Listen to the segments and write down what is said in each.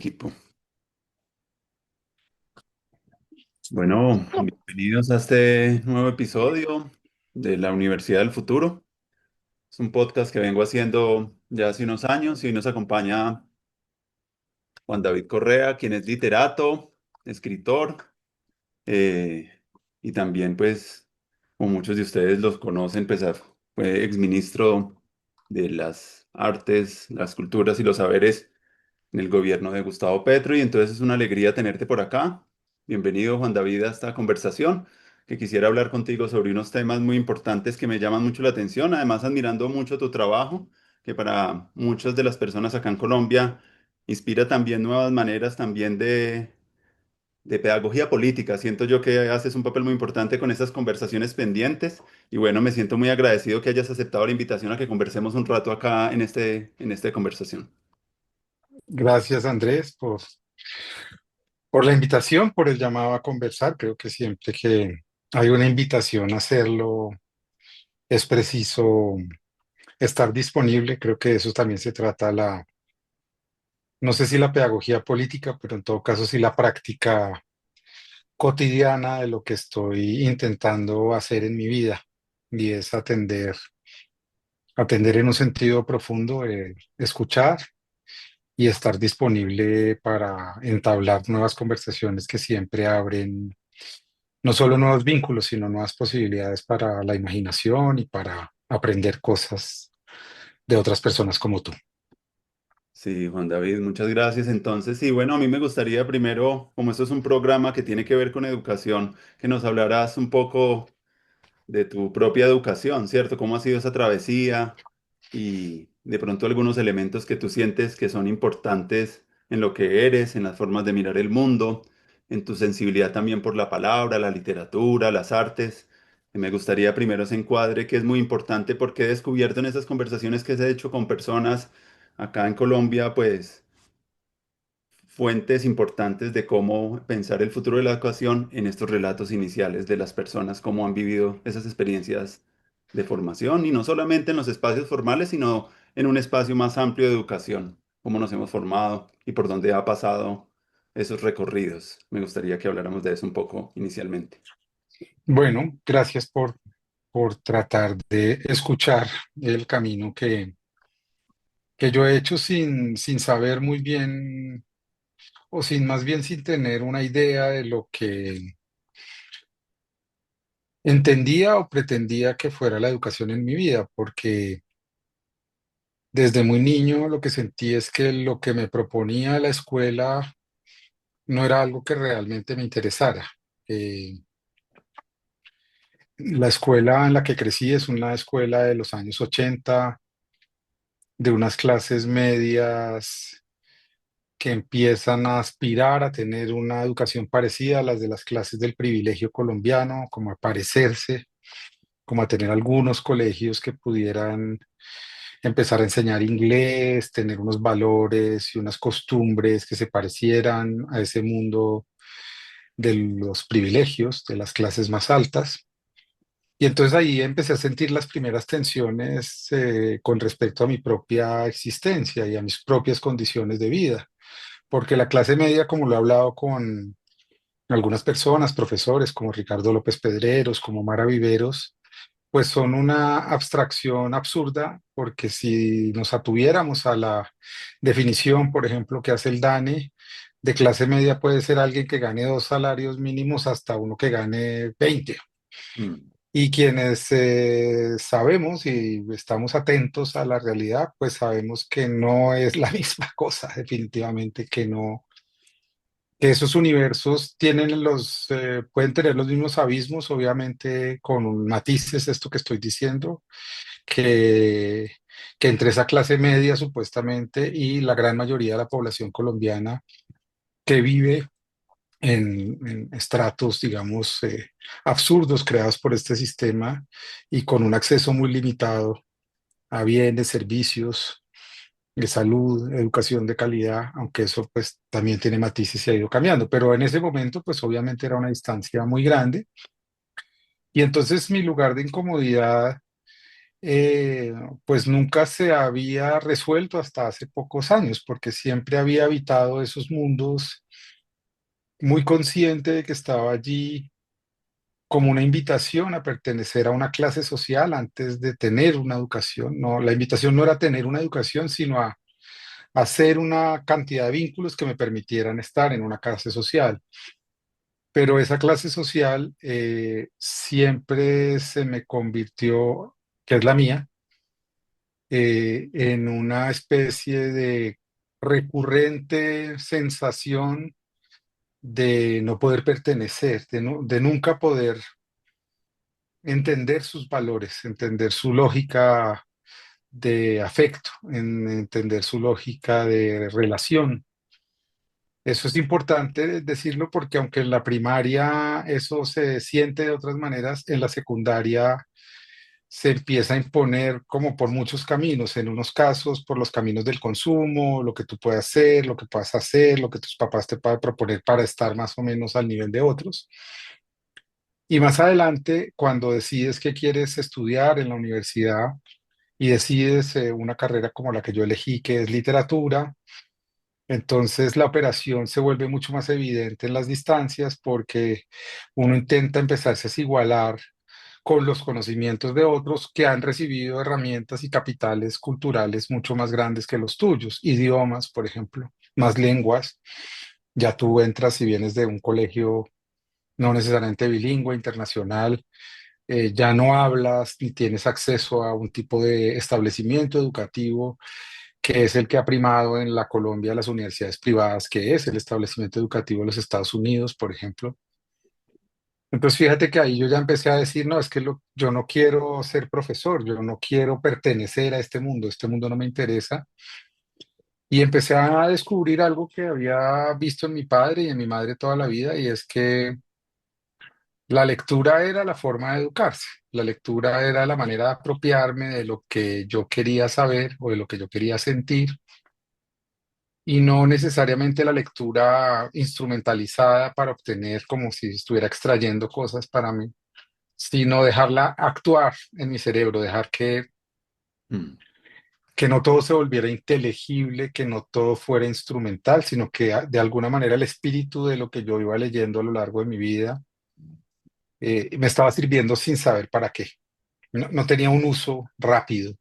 Equipo. Bueno, bienvenidos a este nuevo episodio de la Universidad del Futuro. Es un podcast que vengo haciendo ya hace unos años y hoy nos acompaña Juan David Correa, quien es literato, escritor, eh, y también, pues, como muchos de ustedes los conocen, pues fue exministro de las artes, las culturas y los saberes en el gobierno de Gustavo Petro y entonces es una alegría tenerte por acá. Bienvenido, Juan David, a esta conversación que quisiera hablar contigo sobre unos temas muy importantes que me llaman mucho la atención, además admirando mucho tu trabajo, que para muchas de las personas acá en Colombia inspira también nuevas maneras también de pedagogía política. Siento yo que haces un papel muy importante con estas conversaciones pendientes y bueno, me siento muy agradecido que hayas aceptado la invitación a que conversemos un rato acá en esta conversación. Gracias, Andrés, por la invitación, por el llamado a conversar. Creo que siempre que hay una invitación a hacerlo, es preciso estar disponible. Creo que de eso también se trata no sé si la pedagogía política, pero en todo caso sí la práctica cotidiana de lo que estoy intentando hacer en mi vida. Y es atender en un sentido profundo, escuchar y estar disponible para entablar nuevas conversaciones que siempre abren no solo nuevos vínculos, sino nuevas posibilidades para la imaginación y para aprender cosas de otras personas como tú. Sí, Juan David, muchas gracias. Entonces, sí, bueno, a mí me gustaría primero, como esto es un programa que tiene que ver con educación, que nos hablarás un poco de tu propia educación, ¿cierto? ¿Cómo ha sido esa travesía? Y de pronto algunos elementos que tú sientes que son importantes en lo que eres, en las formas de mirar el mundo, en tu sensibilidad también por la palabra, la literatura, las artes. Y me gustaría primero ese encuadre que es muy importante porque he descubierto en esas conversaciones que he hecho con personas acá en Colombia, pues fuentes importantes de cómo pensar el futuro de la educación en estos relatos iniciales de las personas, cómo han vivido esas experiencias de formación y no solamente en los espacios formales, sino en un espacio más amplio de educación, cómo nos hemos formado y por dónde ha pasado esos recorridos. Me gustaría que habláramos de eso un poco inicialmente. Bueno, gracias por tratar de escuchar el camino que yo he hecho sin saber muy bien, o sin más bien sin tener una idea de lo que entendía o pretendía que fuera la educación en mi vida, porque desde muy niño lo que sentí es que lo que me proponía la escuela no era algo que realmente me interesara. Eh, la escuela en la que crecí es una escuela de los años 80, de unas clases medias que empiezan a aspirar a tener una educación parecida a las de las clases del privilegio colombiano, como a parecerse, como a tener algunos colegios que pudieran empezar a enseñar inglés, tener unos valores y unas costumbres que se parecieran a ese mundo de los privilegios, de las clases más altas. Y entonces ahí empecé a sentir las primeras tensiones con respecto a mi propia existencia y a mis propias condiciones de vida, porque la clase media, como lo he hablado con algunas personas, profesores como Ricardo López Pedreros, como Mara Viveros, pues son una abstracción absurda, porque si nos atuviéramos a la definición, por ejemplo, que hace el DANE, de clase media puede ser alguien que gane dos salarios mínimos hasta uno que gane 20. Mm. Y quienes sabemos y estamos atentos a la realidad, pues sabemos que no es la misma cosa, definitivamente que no, que esos universos pueden tener los mismos abismos, obviamente con matices, esto que estoy diciendo, que, que entre esa clase media supuestamente y la gran mayoría de la población colombiana que vive en estratos, digamos, absurdos creados por este sistema y con un acceso muy limitado a bienes, servicios, de salud, educación de calidad, aunque eso pues también tiene matices y ha ido cambiando, pero en ese momento pues obviamente era una distancia muy grande y entonces mi lugar de incomodidad eh, pues nunca se había resuelto hasta hace pocos años, porque siempre había habitado esos mundos muy consciente de que estaba allí como una invitación a pertenecer a una clase social antes de tener una educación. No, la invitación no era tener una educación, sino a hacer una cantidad de vínculos que me permitieran estar en una clase social. Pero esa clase social siempre se me convirtió, que es la mía, en una especie de recurrente sensación de no poder pertenecer, de nunca poder entender sus valores, entender su lógica de afecto, entender su lógica de relación. Eso es importante decirlo porque aunque en la primaria eso se siente de otras maneras, en la secundaria se empieza a imponer como por muchos caminos, en unos casos por los caminos del consumo, lo que tú puedes hacer, lo que puedas hacer, lo que tus papás te puedan proponer para estar más o menos al nivel de otros. Y más adelante, cuando decides qué quieres estudiar en la universidad y decides una carrera como la que yo elegí, que es literatura, entonces la operación se vuelve mucho más evidente en las distancias porque uno intenta empezarse a igualar con los conocimientos de otros que han recibido herramientas y capitales culturales mucho más grandes que los tuyos, idiomas, por ejemplo, más lenguas. Ya tú entras si vienes de un colegio no necesariamente bilingüe, internacional, ya no hablas ni tienes acceso a un tipo de establecimiento educativo que es el que ha primado en la Colombia las universidades privadas, que es el establecimiento educativo de los Estados Unidos, por ejemplo. Entonces, fíjate que ahí yo ya empecé a decir, no, es que yo no quiero ser profesor, yo no quiero pertenecer a este mundo no me interesa. Y empecé a descubrir algo que había visto en mi padre y en mi madre toda la vida, y es que la lectura era la forma de educarse. La lectura era la manera de apropiarme de lo que yo quería saber o de lo que yo quería sentir y no necesariamente la lectura instrumentalizada para obtener como si estuviera extrayendo cosas para mí, sino dejarla actuar en mi cerebro, dejar Mm, que no todo se volviera inteligible, que no todo fuera instrumental, sino que de alguna manera el espíritu de lo que yo iba leyendo a lo largo de mi vida me estaba sirviendo sin saber para qué. No tenía un uso rápido.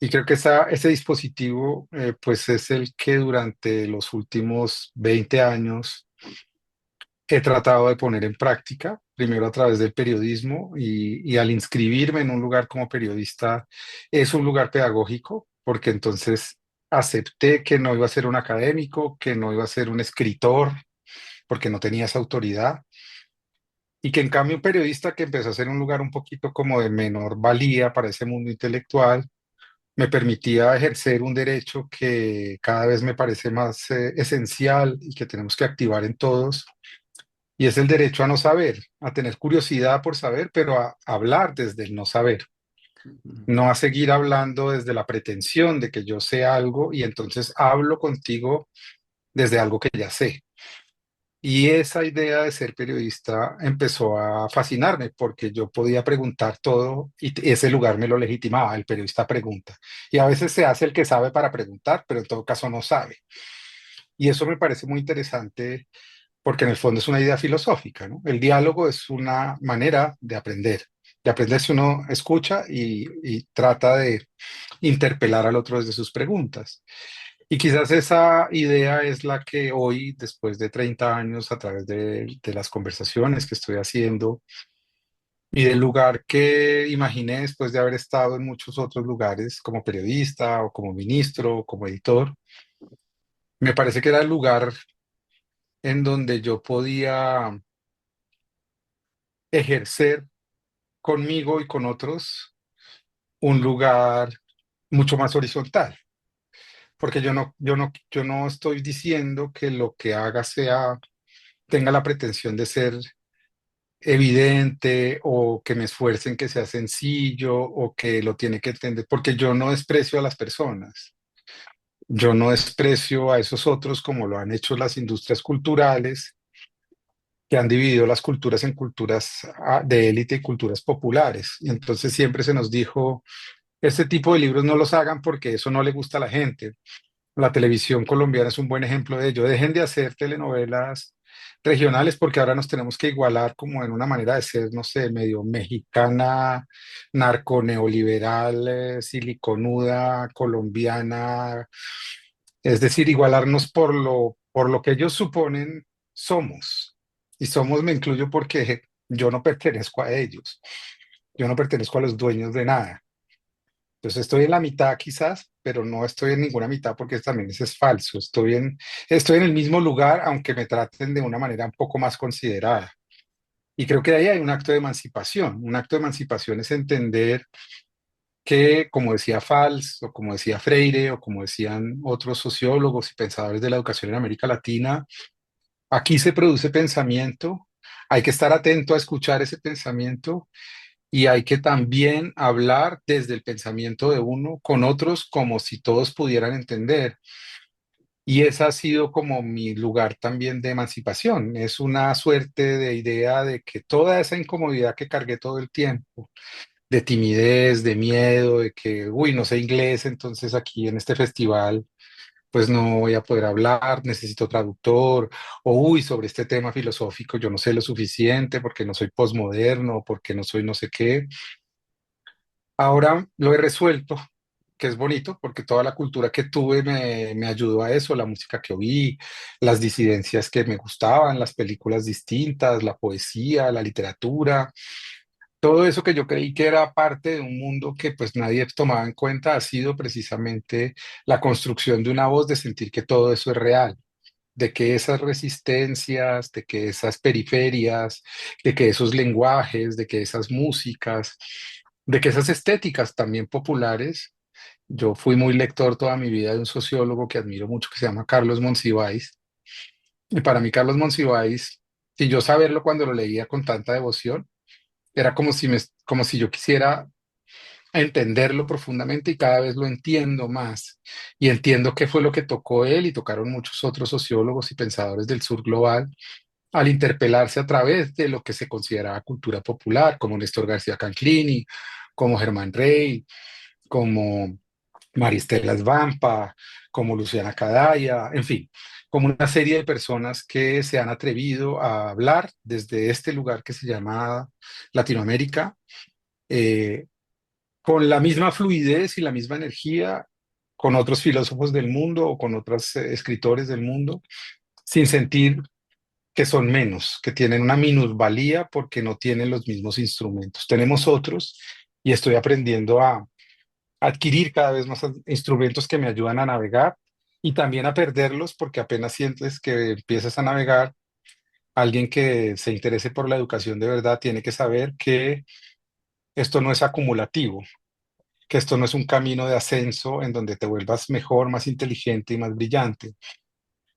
Y creo que ese dispositivo pues es el que durante los últimos 20 años he tratado de poner en práctica, primero a través del periodismo y al inscribirme en un lugar como periodista es un lugar pedagógico, porque entonces acepté que no iba a ser un académico, que no iba a ser un escritor, porque no tenía esa autoridad, y que en cambio un periodista que empezó a ser un lugar un poquito como de menor valía para ese mundo intelectual, me permitía ejercer un derecho que cada vez me parece más esencial y que tenemos que activar en todos y es el derecho a no saber, a tener curiosidad por saber, pero a hablar desde el no saber, mm, no a seguir hablando desde la pretensión de que yo sé algo y entonces hablo contigo desde algo que ya sé. Y esa idea de ser periodista empezó a fascinarme porque yo podía preguntar todo y ese lugar me lo legitimaba, el periodista pregunta. Y a veces se hace el que sabe para preguntar, pero en todo caso no sabe. Y eso me parece muy interesante porque en el fondo es una idea filosófica, ¿no? El diálogo es una manera de aprender si uno escucha y trata de interpelar al otro desde sus preguntas. Y quizás esa idea es la que hoy, después de 30 años, a través de las conversaciones que estoy haciendo y del lugar que imaginé después de haber estado en muchos otros lugares como periodista o como ministro o como editor, me parece que era el lugar en donde yo podía ejercer conmigo y con otros un lugar mucho más horizontal, porque yo no estoy diciendo que lo que haga tenga la pretensión de ser evidente o que me esfuerce en que sea sencillo o que lo tiene que entender, porque yo no desprecio a las personas, yo no desprecio a esos otros como lo han hecho las industrias culturales que han dividido las culturas en culturas de élite y culturas populares. Y entonces siempre se nos dijo, este tipo de libros no los hagan porque eso no le gusta a la gente. La televisión colombiana es un buen ejemplo de ello. Dejen de hacer telenovelas regionales porque ahora nos tenemos que igualar como en una manera de ser, no sé, medio mexicana, narconeoliberal, siliconuda, colombiana. Es decir, igualarnos por lo que ellos suponen somos. Y somos, me incluyo porque yo no pertenezco a ellos. Yo no pertenezco a los dueños de nada. Entonces estoy en la mitad quizás, pero no estoy en ninguna mitad porque también eso es falso. Estoy en el mismo lugar, aunque me traten de una manera un poco más considerada. Y creo que ahí hay un acto de emancipación. Un acto de emancipación es entender que, como decía Fals, o como decía Freire, o como decían otros sociólogos y pensadores de la educación en América Latina, aquí se produce pensamiento, hay que estar atento a escuchar ese pensamiento y hay que también hablar desde el pensamiento de uno con otros como si todos pudieran entender. Y ese ha sido como mi lugar también de emancipación. Es una suerte de idea de que toda esa incomodidad que cargué todo el tiempo, de timidez, de miedo, de que, uy, no sé inglés, entonces aquí en este festival pues no voy a poder hablar, necesito traductor, o uy, sobre este tema filosófico yo no sé lo suficiente porque no soy posmoderno, porque no soy no sé qué. Ahora lo he resuelto, que es bonito, porque toda la cultura que tuve me ayudó a eso, la música que oí, las disidencias que me gustaban, las películas distintas, la poesía, la literatura, todo eso que yo creí que era parte de un mundo que pues nadie tomaba en cuenta ha sido precisamente la construcción de una voz de sentir que todo eso es real, de que esas resistencias, de que esas periferias, de que esos lenguajes, de que esas músicas, de que esas estéticas también populares. Yo fui muy lector toda mi vida de un sociólogo que admiro mucho que se llama Carlos Monsiváis. Y para mí Carlos Monsiváis, si yo saberlo cuando lo leía con tanta devoción, era como si yo quisiera entenderlo profundamente y cada vez lo entiendo más. Y entiendo qué fue lo que tocó él y tocaron muchos otros sociólogos y pensadores del sur global al interpelarse a través de lo que se consideraba cultura popular, como Néstor García Canclini, como Germán Rey, como Maristela Svampa, como Luciana Cadaya, en fin, como una serie de personas que se han atrevido a hablar desde este lugar que se llama Latinoamérica, eh, con la misma fluidez y la misma energía con otros filósofos del mundo o con otros escritores del mundo, sin sentir que son menos, que tienen una minusvalía porque no tienen los mismos instrumentos. Tenemos otros y estoy aprendiendo a adquirir cada vez más instrumentos que me ayudan a navegar y también a perderlos porque apenas sientes que empiezas a navegar, alguien que se interese por la educación de verdad tiene que saber que esto no es acumulativo, que esto no es un camino de ascenso en donde te vuelvas mejor, más inteligente y más brillante,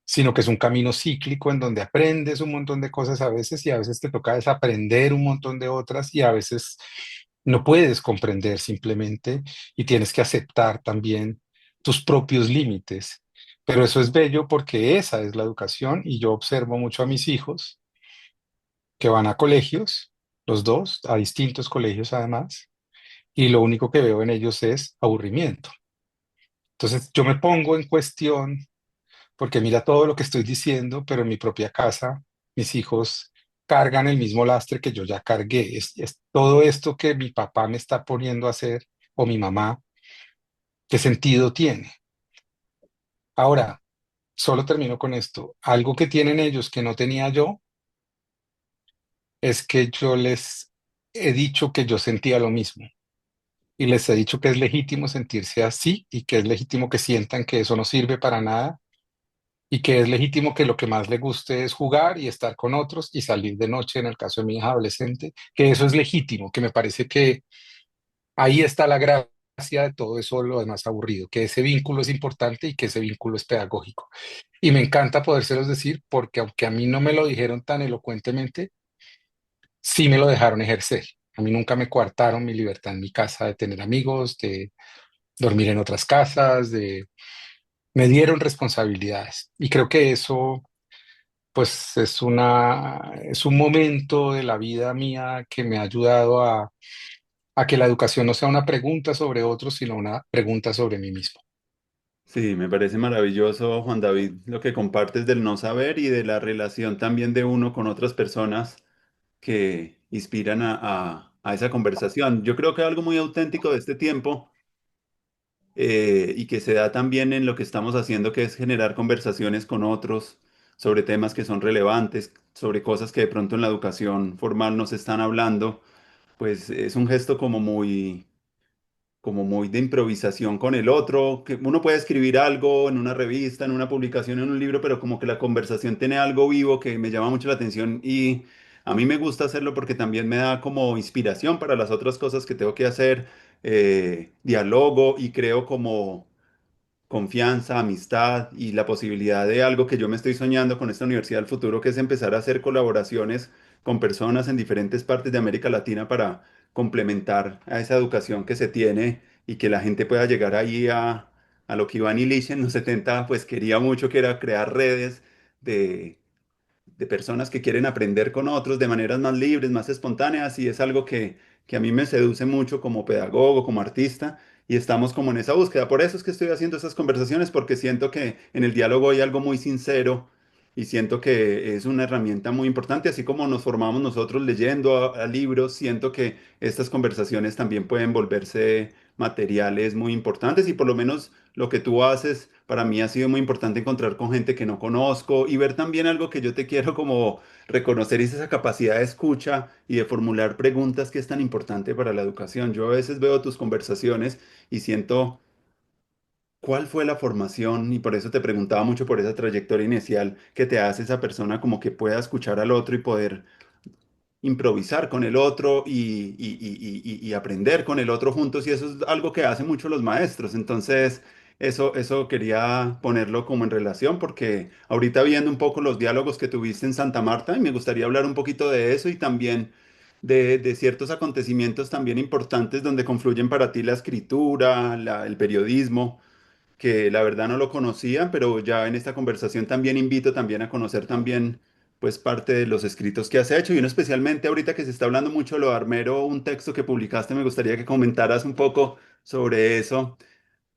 sino que es un camino cíclico en donde aprendes un montón de cosas a veces y a veces te toca desaprender un montón de otras y a veces no puedes comprender simplemente y tienes que aceptar también tus propios límites. Pero eso es bello porque esa es la educación y yo observo mucho a mis hijos que van a colegios, los dos, a distintos colegios además, y lo único que veo en ellos es aburrimiento. Entonces yo me pongo en cuestión porque mira todo lo que estoy diciendo, pero en mi propia casa, mis hijos cargan el mismo lastre que yo ya cargué. Es todo esto que mi papá me está poniendo a hacer o mi mamá, ¿qué sentido tiene? Ahora, solo termino con esto. Algo que tienen ellos que no tenía yo es que yo les he dicho que yo sentía lo mismo. Y les he dicho que es legítimo sentirse así y que es legítimo que sientan que eso no sirve para nada y que es legítimo que lo que más le guste es jugar y estar con otros y salir de noche, en el caso de mi hija adolescente, que eso es legítimo, que me parece que ahí está la gracia de todo eso, lo demás aburrido, que ese vínculo es importante y que ese vínculo es pedagógico. Y me encanta podérselos decir porque aunque a mí no me lo dijeron tan elocuentemente, sí me lo dejaron ejercer. A mí nunca me coartaron mi libertad en mi casa de tener amigos, de dormir en otras casas, de... Me dieron responsabilidades. Y creo que eso pues es un momento de la vida mía que me ha ayudado a que la educación no sea una pregunta sobre otros, sino una pregunta sobre mí mismo. Sí, me parece maravilloso, Juan David, lo que compartes del no saber y de la relación también de uno con otras personas que inspiran a esa conversación. Yo creo que algo muy auténtico de este tiempo y que se da también en lo que estamos haciendo, que es generar conversaciones con otros sobre temas que son relevantes, sobre cosas que de pronto en la educación formal no se están hablando, pues es un gesto como muy de improvisación con el otro, que uno puede escribir algo en una revista, en una publicación, en un libro, pero como que la conversación tiene algo vivo que me llama mucho la atención y a mí me gusta hacerlo porque también me da como inspiración para las otras cosas que tengo que hacer, dialogo y creo como confianza, amistad y la posibilidad de algo que yo me estoy soñando con esta Universidad del Futuro, que es empezar a hacer colaboraciones con personas en diferentes partes de América Latina para complementar a esa educación que se tiene y que la gente pueda llegar ahí a lo que Iván Illich en los 70 pues quería mucho, que era crear redes de de personas que quieren aprender con otros de maneras más libres, más espontáneas, y es algo que a mí me seduce mucho como pedagogo, como artista, y estamos como en esa búsqueda. Por eso es que estoy haciendo esas conversaciones, porque siento que en el diálogo hay algo muy sincero y siento que es una herramienta muy importante, así como nos formamos nosotros leyendo a libros, siento que estas conversaciones también pueden volverse materiales muy importantes y por lo menos lo que tú haces, para mí ha sido muy importante encontrar con gente que no conozco y ver también algo que yo te quiero como reconocer, y es esa capacidad de escucha y de formular preguntas que es tan importante para la educación. Yo a veces veo tus conversaciones y siento cuál fue la formación, y por eso te preguntaba mucho por esa trayectoria inicial que te hace esa persona como que pueda escuchar al otro y poder improvisar con el otro y aprender con el otro juntos, y eso es algo que hacen mucho los maestros. Entonces, eso quería ponerlo como en relación, porque ahorita viendo un poco los diálogos que tuviste en Santa Marta, y me gustaría hablar un poquito de eso y también de ciertos acontecimientos también importantes donde confluyen para ti la escritura, el periodismo, que la verdad no lo conocía, pero ya en esta conversación también invito también a conocer también pues parte de los escritos que has hecho, y uno especialmente ahorita que se está hablando mucho de lo de Armero, un texto que publicaste, me gustaría que comentaras un poco sobre eso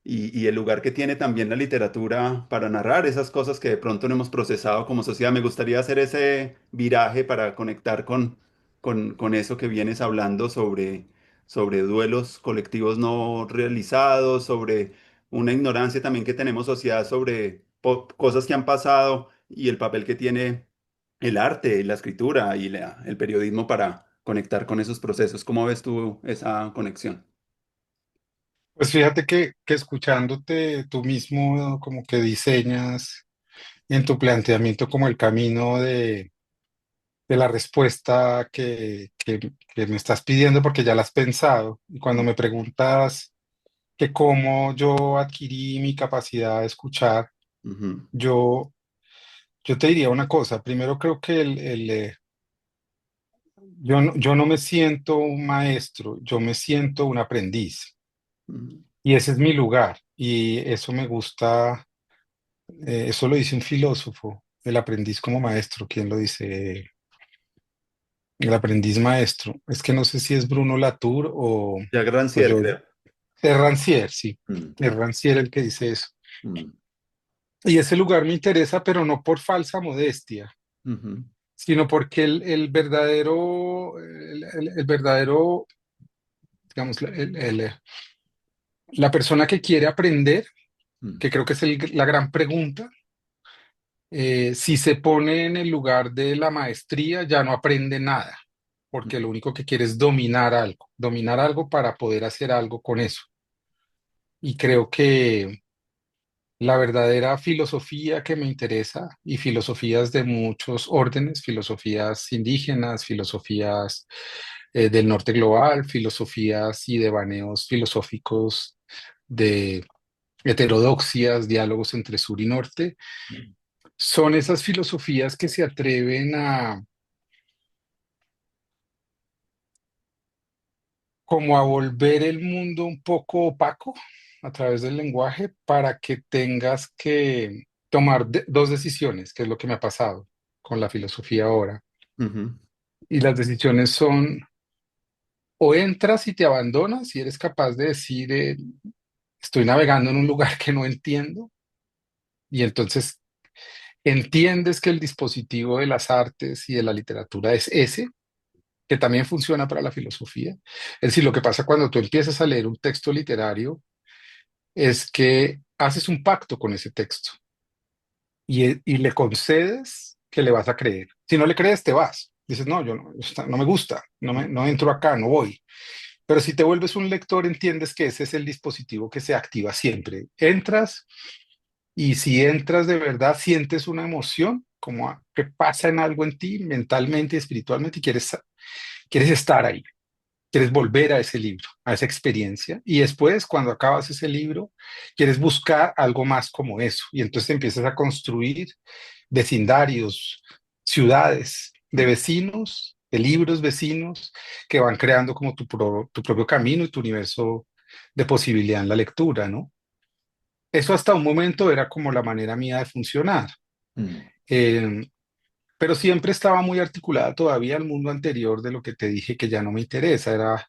y el lugar que tiene también la literatura para narrar esas cosas que de pronto no hemos procesado como sociedad. Me gustaría hacer ese viraje para conectar con eso que vienes hablando sobre duelos colectivos no realizados, sobre una ignorancia también que tenemos sociedad sobre cosas que han pasado y el papel que tiene el arte, la escritura y el periodismo para conectar con esos procesos. ¿Cómo ves tú esa conexión? Pues fíjate que escuchándote tú mismo como que diseñas en tu planteamiento como el camino de la respuesta que me estás pidiendo porque ya la has pensado. Y cuando me preguntas que cómo yo adquirí mi capacidad de escuchar, Ujú, yo, yo te diría una cosa. Primero creo que yo no me siento un maestro, yo me siento un aprendiz. ujú. Y ese es mi lugar. Y eso me gusta, eso lo dice un filósofo, el aprendiz como maestro. ¿Quién lo dice? El aprendiz maestro. Es que no sé si es Bruno Latour Jacques o Rancière, yo. creo. Es Rancière, sí. Mm, Es Rancière el que dice eso. mm, Y ese lugar me interesa, pero no por falsa modestia, ujú, sino porque el verdadero, digamos, la persona que quiere aprender, mm, que creo que es la gran pregunta, si se pone en el lugar de la maestría, ya no aprende nada, porque lo único que quiere es dominar algo para poder hacer algo con eso. Y creo que la verdadera filosofía que me interesa, y filosofías de muchos órdenes, filosofías indígenas, filosofías del norte global, filosofías y devaneos filosóficos de heterodoxias, diálogos entre sur y norte, mm, son esas filosofías que se atreven a como a volver el mundo un poco opaco a través del lenguaje para que tengas que tomar dos decisiones, que es lo que me ha pasado. con la filosofía ahora. Ujú, Y las decisiones son o entras y te abandonas y eres capaz de decir, estoy navegando en un lugar que no entiendo, y entonces entiendes que el dispositivo de las artes y de la literatura es ese, que también funciona para la filosofía. Es decir, lo que pasa cuando tú empiezas a leer un texto literario es que haces un pacto con ese texto y le concedes que le vas a creer. Si no le crees, te vas. Dices, no, yo no, no me gusta, no entro acá, no voy. Pero si te vuelves un lector, entiendes que ese es el dispositivo que se activa siempre. Entras y si entras de verdad, sientes una emoción, como que pasa en algo en ti, mentalmente y espiritualmente, y quieres estar ahí, quieres volver a ese libro, a esa experiencia. Y después, cuando acabas ese libro, quieres buscar algo más como eso. Y entonces empiezas a construir vecindarios, ciudades de mm, vecinos, de libros vecinos, que van creando como tu propio camino y tu universo de posibilidad en la lectura, ¿no? Eso hasta un momento era como la manera mía de funcionar. mm, Eh, pero siempre estaba muy articulada todavía al mundo anterior de lo que te dije que ya no me interesa.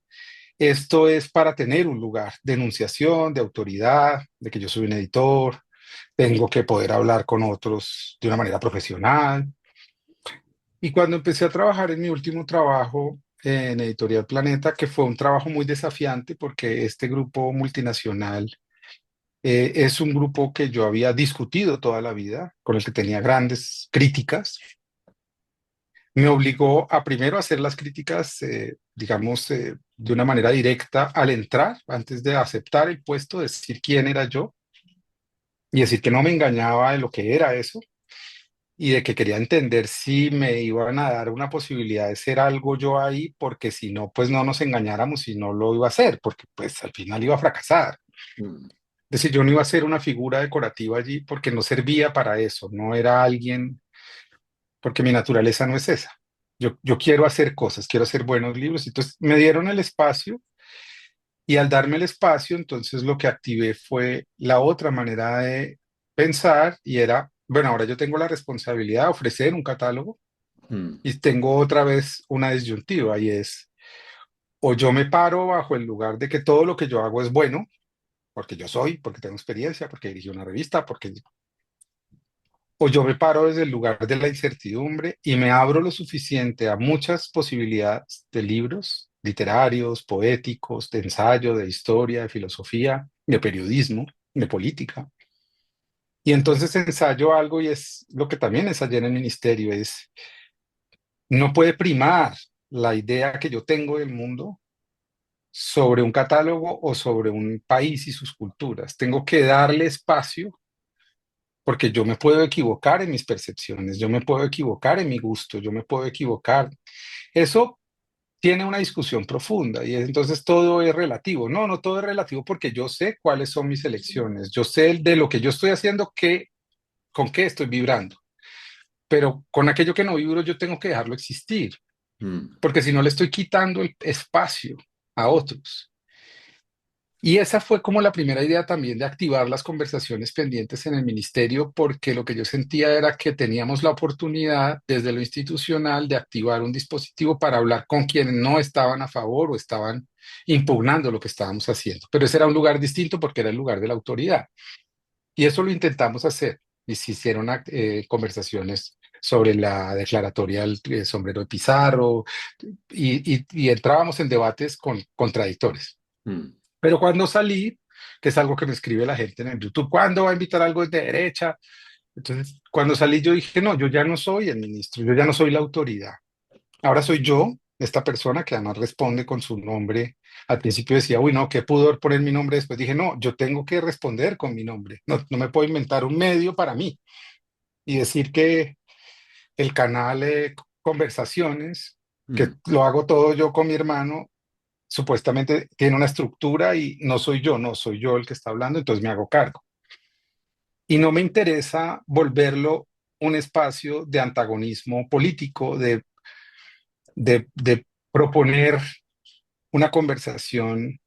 Esto es para tener un lugar de enunciación, de autoridad, de que yo soy un editor, tengo que poder hablar con otros de una manera profesional. Y cuando empecé a trabajar en mi último trabajo en Editorial Planeta, que fue un trabajo muy desafiante porque este grupo multinacional es un grupo que yo había discutido toda la vida, con el que tenía grandes críticas, me obligó a primero hacer las críticas, digamos, de una manera directa al entrar, antes de aceptar el puesto, decir quién era yo y decir que no me engañaba de lo que era eso y de que quería entender si me iban a dar una posibilidad de ser algo yo ahí, porque si no, pues no nos engañáramos y no lo iba a hacer, porque pues al final iba a fracasar. mm, Es decir, yo no iba a ser una figura decorativa allí porque no servía para eso, no era alguien, porque mi naturaleza no es esa. Yo quiero hacer cosas, quiero hacer buenos libros. Entonces me dieron el espacio y al darme el espacio, entonces lo que activé fue la otra manera de pensar y era, bueno, ahora yo tengo la responsabilidad de ofrecer un catálogo mm, y tengo otra vez una disyuntiva y es, o yo me paro bajo el lugar de que todo lo que yo hago es bueno, porque yo soy, porque tengo experiencia, porque dirigí una revista, porque o yo me paro desde el lugar de la incertidumbre y me abro lo suficiente a muchas posibilidades de libros literarios, poéticos, de ensayo, de historia, de filosofía, de periodismo, de política. Y entonces ensayo algo y es lo que también ensayé en el ministerio, es no puede primar la idea que yo tengo del mundo sobre un catálogo o sobre un país y sus culturas. Tengo que darle espacio porque yo me puedo equivocar en mis percepciones, yo me puedo equivocar en mi gusto, yo me puedo equivocar. Eso tiene una discusión profunda y entonces todo es relativo. No, no todo es relativo porque yo sé cuáles son mis elecciones, yo sé de lo que yo estoy haciendo, con qué estoy vibrando, pero con aquello que no vibro yo tengo que dejarlo existir, mm, porque si no le estoy quitando el espacio a otros. Y esa fue como la primera idea también de activar las conversaciones pendientes en el ministerio, porque lo que yo sentía era que teníamos la oportunidad desde lo institucional de activar un dispositivo para hablar con quienes no estaban a favor o estaban impugnando lo que estábamos haciendo. Pero ese era un lugar distinto porque era el lugar de la autoridad. Y eso lo intentamos hacer. Y se hicieron conversaciones sobre la declaratoria del sombrero de Pizarro y entrábamos en debates contradictorios. mm, Pero cuando salí, que es algo que me escribe la gente en el YouTube, ¿cuándo va a invitar algo de derecha? Entonces, cuando salí yo dije, no, yo ya no soy el ministro, yo ya no soy la autoridad. Ahora soy yo, esta persona que además responde con su nombre. Al principio decía, uy, no, qué pudor poner mi nombre. Después dije, no, yo tengo que responder con mi nombre. No, no me puedo inventar un medio para mí y decir que el canal de conversaciones, que mm, lo hago todo yo con mi hermano, supuestamente tiene una estructura y no soy yo, no soy yo el que está hablando, entonces me hago cargo. Y no me interesa volverlo un espacio de antagonismo político, de proponer una conversación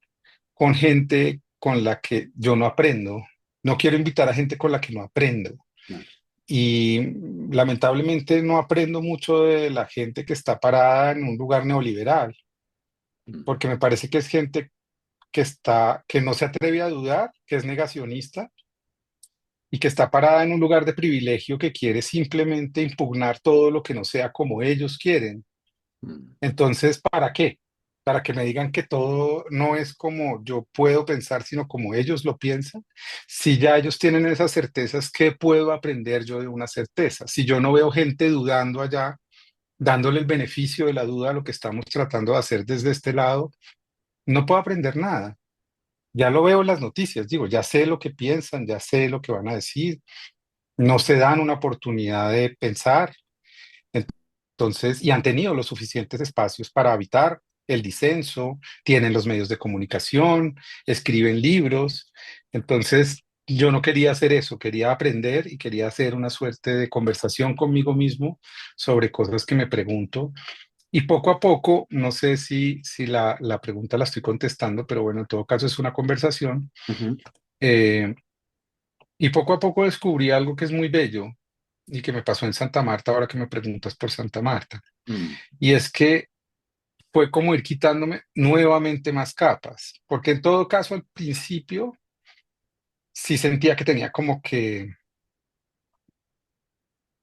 con gente con la que yo no aprendo. No quiero invitar a gente con la que no aprendo. claro. y lamentablemente no aprendo mucho de la gente que está parada en un lugar neoliberal, mm, porque me parece que es gente que no se atreve a dudar, que es negacionista y que está parada en un lugar de privilegio que quiere simplemente impugnar todo lo que no sea como ellos quieren. mm, Entonces, ¿para qué? Para que me digan que todo no es como yo puedo pensar, sino como ellos lo piensan. Si ya ellos tienen esas certezas, ¿qué puedo aprender yo de una certeza? Si yo no veo gente dudando allá, dándole el beneficio de la duda a lo que estamos tratando de hacer desde este lado, no puedo aprender nada. Ya lo veo en las noticias, digo, ya sé lo que piensan, ya sé lo que van a decir, no se dan una oportunidad de pensar. Entonces, y han tenido los suficientes espacios para habitar el disenso, tienen los medios de comunicación, escriben libros. Entonces, yo no quería hacer eso, quería aprender y quería hacer una suerte de conversación conmigo mismo sobre cosas que me pregunto. Y poco a poco, no sé si la pregunta la estoy contestando, pero bueno, en todo caso es una conversación. ujú, eh, y poco a poco descubrí algo que es muy bello y que me pasó en Santa Marta, ahora que me preguntas por Santa Marta. mm, Y es que fue como ir quitándome nuevamente más capas, porque en todo caso al principio sí sentía que tenía como que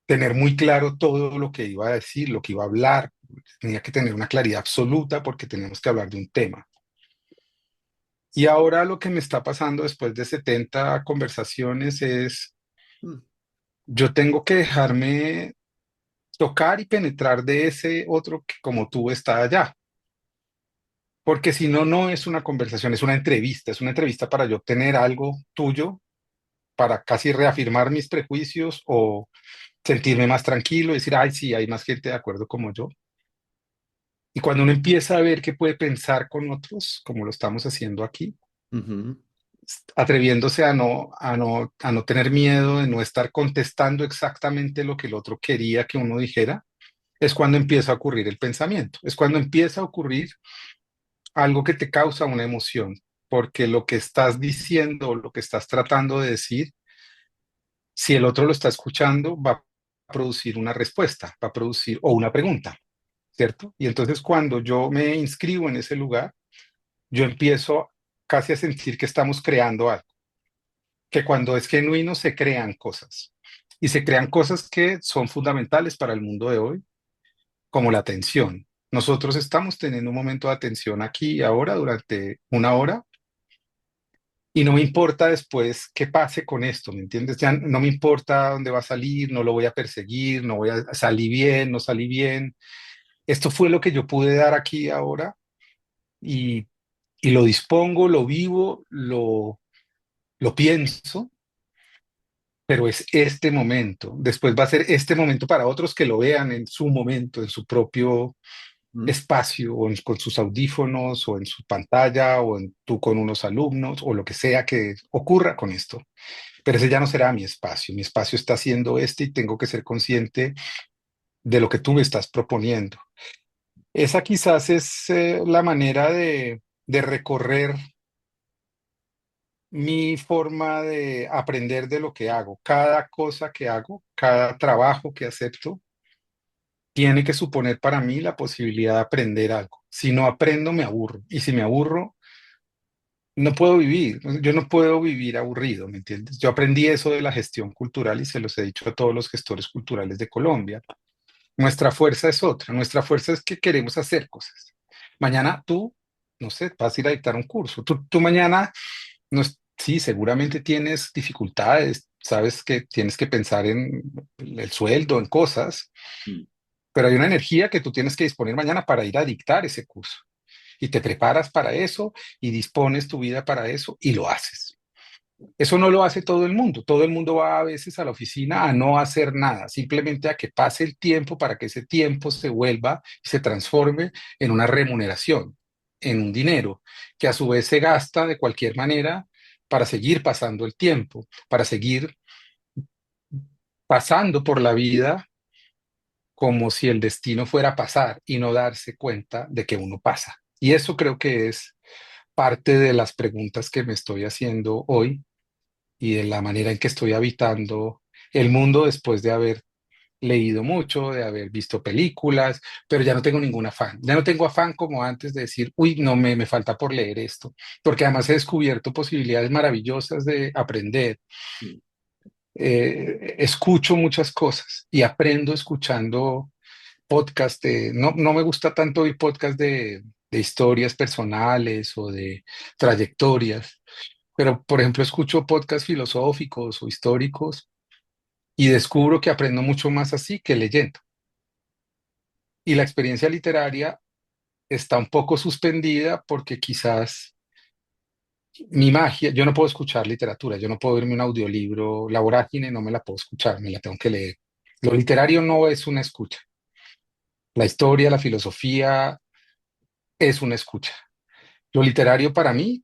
tener muy claro todo lo que iba a decir, lo que iba a hablar, tenía que tener una claridad absoluta porque teníamos que hablar de un tema. Y ahora lo que me está pasando después de 70 conversaciones es, mm, yo tengo que dejarme tocar y penetrar de ese otro que como tú está allá. Porque si no, no es una conversación, es una entrevista para yo obtener algo tuyo, para casi reafirmar mis prejuicios o sentirme más tranquilo y decir, ay, sí, hay más gente de acuerdo como yo. Y cuando uno empieza a ver que puede pensar con otros, como lo estamos haciendo aquí, ujú, atreviéndose a no tener miedo de no estar contestando exactamente lo que el otro quería que uno dijera, es cuando empieza a ocurrir el pensamiento, es cuando empieza a ocurrir algo que te causa una emoción, porque lo que estás diciendo, lo que estás tratando de decir, si el otro lo está escuchando, va a producir una respuesta, va a producir o una pregunta, ¿cierto? Y entonces cuando yo me inscribo en ese lugar, yo empiezo casi a sentir que estamos creando algo, que cuando es genuino se crean cosas. Y se crean cosas que son fundamentales para el mundo de hoy, como la atención. Nosotros estamos teniendo un momento de atención aquí y ahora durante una hora y no me importa después qué pase con esto, ¿me entiendes? Ya no me importa dónde va a salir, no lo voy a perseguir, no voy a salir bien, no salí bien. Esto fue lo que yo pude dar aquí ahora y, y lo dispongo, lo vivo, lo pienso, pero es este momento. Después va a ser este momento para otros que lo vean en su momento, en su propio mm, espacio, con sus audífonos, o en su pantalla, o tú con unos alumnos, o lo que sea que ocurra con esto. Pero ese ya no será mi espacio. Mi espacio está siendo este y tengo que ser consciente de lo que tú me estás proponiendo. Esa quizás es la manera de recorrer mi forma de aprender de lo que hago. Cada cosa que hago, cada trabajo que acepto, tiene que suponer para mí la posibilidad de aprender algo. Si no aprendo, me aburro. Y si me aburro, no puedo vivir. Yo no puedo vivir aburrido, ¿me entiendes? Yo aprendí eso de la gestión cultural y se los he dicho a todos los gestores culturales de Colombia. Nuestra fuerza es otra. Nuestra fuerza es que queremos hacer cosas. Mañana tú, no sé, vas a ir a dictar un curso. Tú mañana, no, sí, seguramente tienes dificultades. Sabes que tienes que pensar en el sueldo, en cosas, mm, pero hay una energía que tú tienes que disponer mañana para ir a dictar ese curso. Y te preparas para eso y dispones tu vida para eso y lo haces. Eso no lo hace todo el mundo. Todo el mundo va a veces a la oficina a no hacer nada, simplemente a que pase el tiempo para que ese tiempo se vuelva y se transforme en una remuneración, en un dinero, que a su vez se gasta de cualquier manera para seguir pasando el tiempo, para seguir pasando por la vida como si el destino fuera a pasar y no darse cuenta de que uno pasa. Y eso creo que es parte de las preguntas que me estoy haciendo hoy y de la manera en que estoy habitando. el mundo después de haber leído mucho, de haber visto películas, pero ya no tengo ningún afán. Ya no tengo afán como antes de decir, uy, no me falta por leer esto, porque además he descubierto posibilidades maravillosas de aprender. Mm, Escucho muchas cosas y aprendo escuchando podcast. No me gusta tanto oír podcast de historias personales o de trayectorias, pero por ejemplo escucho podcasts filosóficos o históricos y descubro que aprendo mucho más así que leyendo. Y la experiencia literaria está un poco suspendida porque quizás mi magia, yo no puedo escuchar literatura, yo no puedo verme un audiolibro, la vorágine no me la puedo escuchar, me la tengo que leer. Lo literario no es una escucha, la historia, la filosofía es una escucha. Lo literario para mí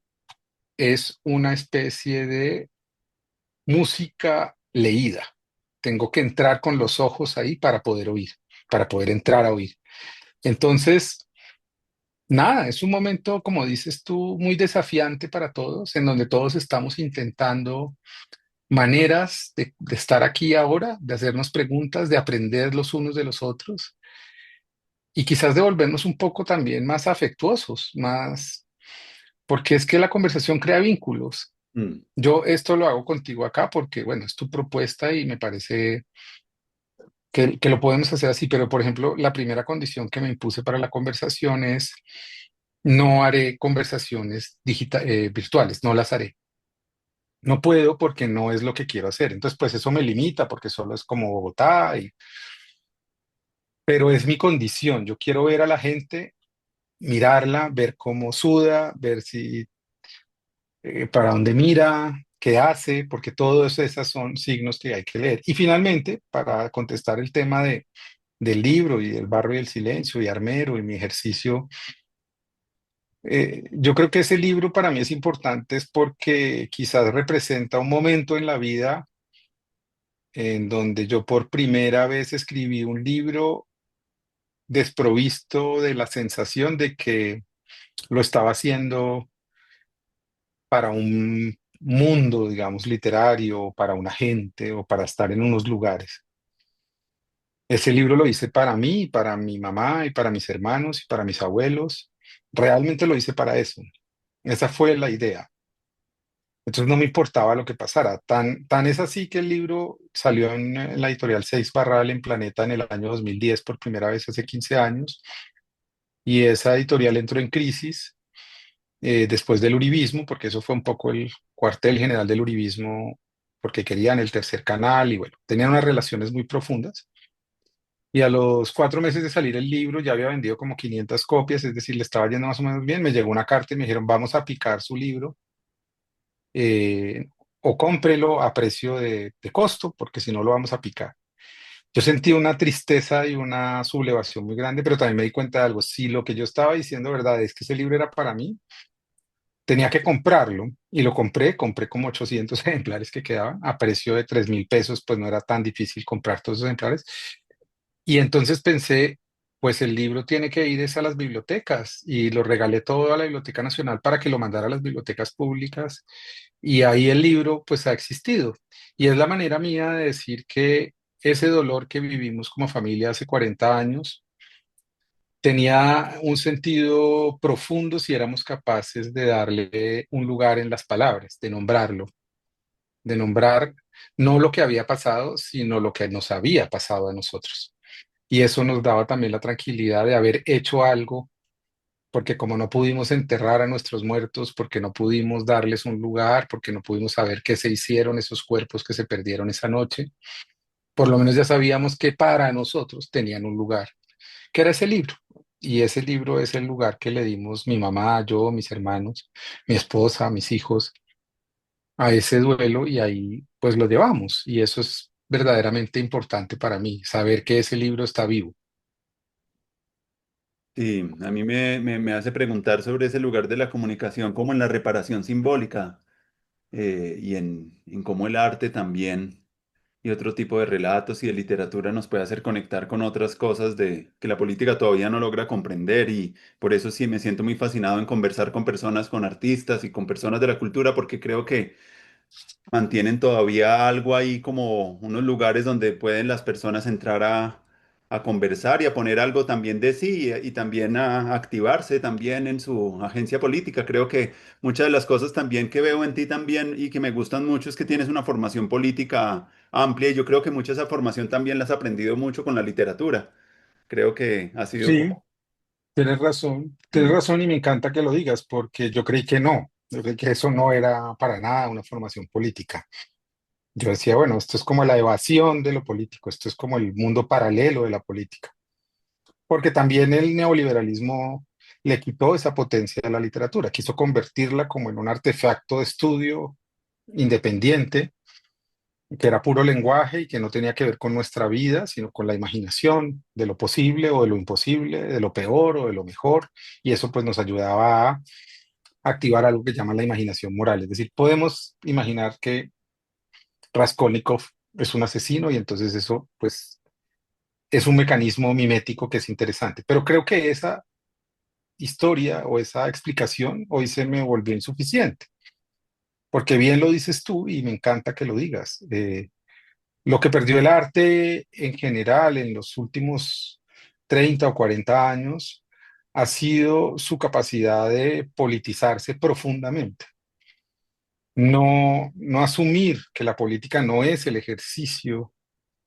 es una especie de música leída. Tengo que entrar con los ojos ahí para poder oír, para poder entrar a oír. Entonces, nada, es un momento, como dices tú, muy desafiante para todos, en donde todos estamos intentando maneras de estar aquí ahora, de hacernos preguntas, de aprender los unos de los otros y quizás de volvernos un poco también más afectuosos, más, porque es que la conversación crea vínculos. mm, Yo esto lo hago contigo acá porque, bueno, es tu propuesta y me parece que lo podemos hacer así, pero por ejemplo, la primera condición que me impuse para la conversación es no haré conversaciones virtuales, no las haré. No puedo porque no es lo que quiero hacer. Entonces, pues eso me limita porque solo es como Bogotá, pero es mi condición. Yo quiero ver a la gente, mirarla, ver cómo suda, ver si para dónde mira, qué hace, porque todos esos son signos que hay que leer. Y finalmente, para contestar el tema del libro y del barro y el silencio y Armero y mi ejercicio, yo creo que ese libro para mí es importante es porque quizás representa un momento en la vida en donde yo por primera vez escribí un libro desprovisto de la sensación de que lo estaba haciendo para un mundo, digamos, literario, o para una gente, o para estar en unos lugares. Ese libro lo hice para mí, para mi mamá, y para mis hermanos, y para mis abuelos. Realmente lo hice para eso. Esa fue la idea. Entonces no me importaba lo que pasara. Tan es así que el libro salió en la editorial Seis Barral en Planeta en el año 2010 por primera vez hace 15 años, y esa editorial entró en crisis después del uribismo, porque eso fue un poco el cuartel general del uribismo, porque querían el tercer canal y bueno, tenían unas relaciones muy profundas. Y a los 4 meses de salir el libro ya había vendido como 500 copias, es decir, le estaba yendo más o menos bien. Me llegó una carta y me dijeron, vamos a picar su libro eh, o cómprelo a precio de costo, porque si no lo vamos a picar. Yo sentí una tristeza y una sublevación muy grande, pero también me di cuenta de algo. Si lo que yo estaba diciendo, verdad, es que ese libro era para mí, tenía que comprarlo y lo compré como 800 ejemplares que quedaban a precio de 3.000 pesos, pues no era tan difícil comprar todos esos ejemplares. Y entonces pensé, pues el libro tiene que ir es a las bibliotecas y lo regalé todo a la Biblioteca Nacional para que lo mandara a las bibliotecas públicas y ahí el libro pues ha existido. Y es la manera mía de decir que ese dolor que vivimos como familia hace 40 años, tenía un sentido profundo si éramos capaces de darle un lugar en las palabras, de nombrarlo, de nombrar no lo que había pasado, sino lo que nos había pasado a nosotros. Y eso nos daba también la tranquilidad de haber hecho algo, porque como no pudimos enterrar a nuestros muertos, porque no pudimos darles un lugar, porque no pudimos saber qué se hicieron esos cuerpos que se perdieron esa noche, por lo menos ya sabíamos que para nosotros tenían un lugar que era ese libro. Y ese libro es el lugar que le dimos mi mamá, yo, mis hermanos, mi esposa, mis hijos, a ese duelo y ahí pues lo llevamos. Y eso es verdaderamente importante para mí, saber que ese libro está vivo. sí, a mí me hace preguntar sobre ese lugar de la comunicación como en la reparación simbólica y en cómo el arte también y otro tipo de relatos y de literatura nos puede hacer conectar con otras cosas de que la política todavía no logra comprender y por eso sí me siento muy fascinado en conversar con personas, con artistas y con personas de la cultura porque creo que mantienen todavía algo ahí como unos lugares donde pueden las personas entrar a conversar y a poner algo también de sí y también a activarse también en su agencia política. Creo que muchas de las cosas también que veo en ti también y que me gustan mucho es que tienes una formación política amplia y yo creo que mucha de esa formación también la has aprendido mucho con la literatura. Creo que ha sido Sí, como... tienes Mm, razón y me encanta que lo digas porque yo creí que no, yo creí que eso no era para nada una formación política. Yo decía, bueno, esto es como la evasión de lo político, esto es como el mundo paralelo de la política, porque también el neoliberalismo le quitó esa potencia a la literatura, quiso convertirla como en un artefacto de estudio independiente, que era puro lenguaje y que no tenía que ver con nuestra vida, sino con la imaginación de lo posible o de lo imposible, de lo peor o de lo mejor, y eso pues nos ayudaba a activar algo que llaman la imaginación moral, es decir, podemos imaginar que Raskolnikov es un asesino y entonces eso pues es un mecanismo mimético que es interesante, pero creo que esa historia o esa explicación hoy se me volvió insuficiente, porque bien lo dices tú y me encanta que lo digas. Lo que perdió el arte en general en los últimos 30 o 40 años ha sido su capacidad de politizarse profundamente. No asumir que la política no es el ejercicio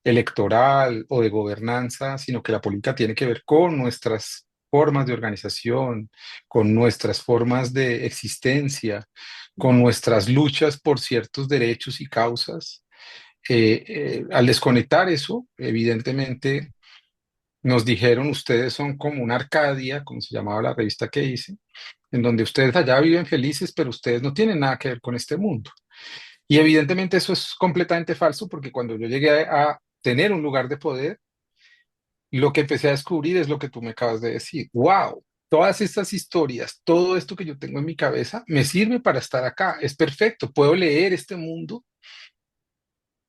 electoral o de gobernanza, sino que la política tiene que ver con nuestras formas de organización, con nuestras formas de existencia, con nuestras luchas por ciertos derechos y causas. Al desconectar eso, evidentemente nos dijeron, ustedes son como una Arcadia, como se llamaba la revista que hice, en donde ustedes allá viven felices, pero ustedes no tienen nada que ver con este mundo. Y evidentemente eso es completamente falso porque cuando yo llegué a tener un lugar de poder, lo que empecé a descubrir es lo que tú me acabas de decir. ¡Wow! Todas estas historias, todo esto que yo tengo en mi cabeza, me sirve para estar acá. Es perfecto. Puedo leer este mundo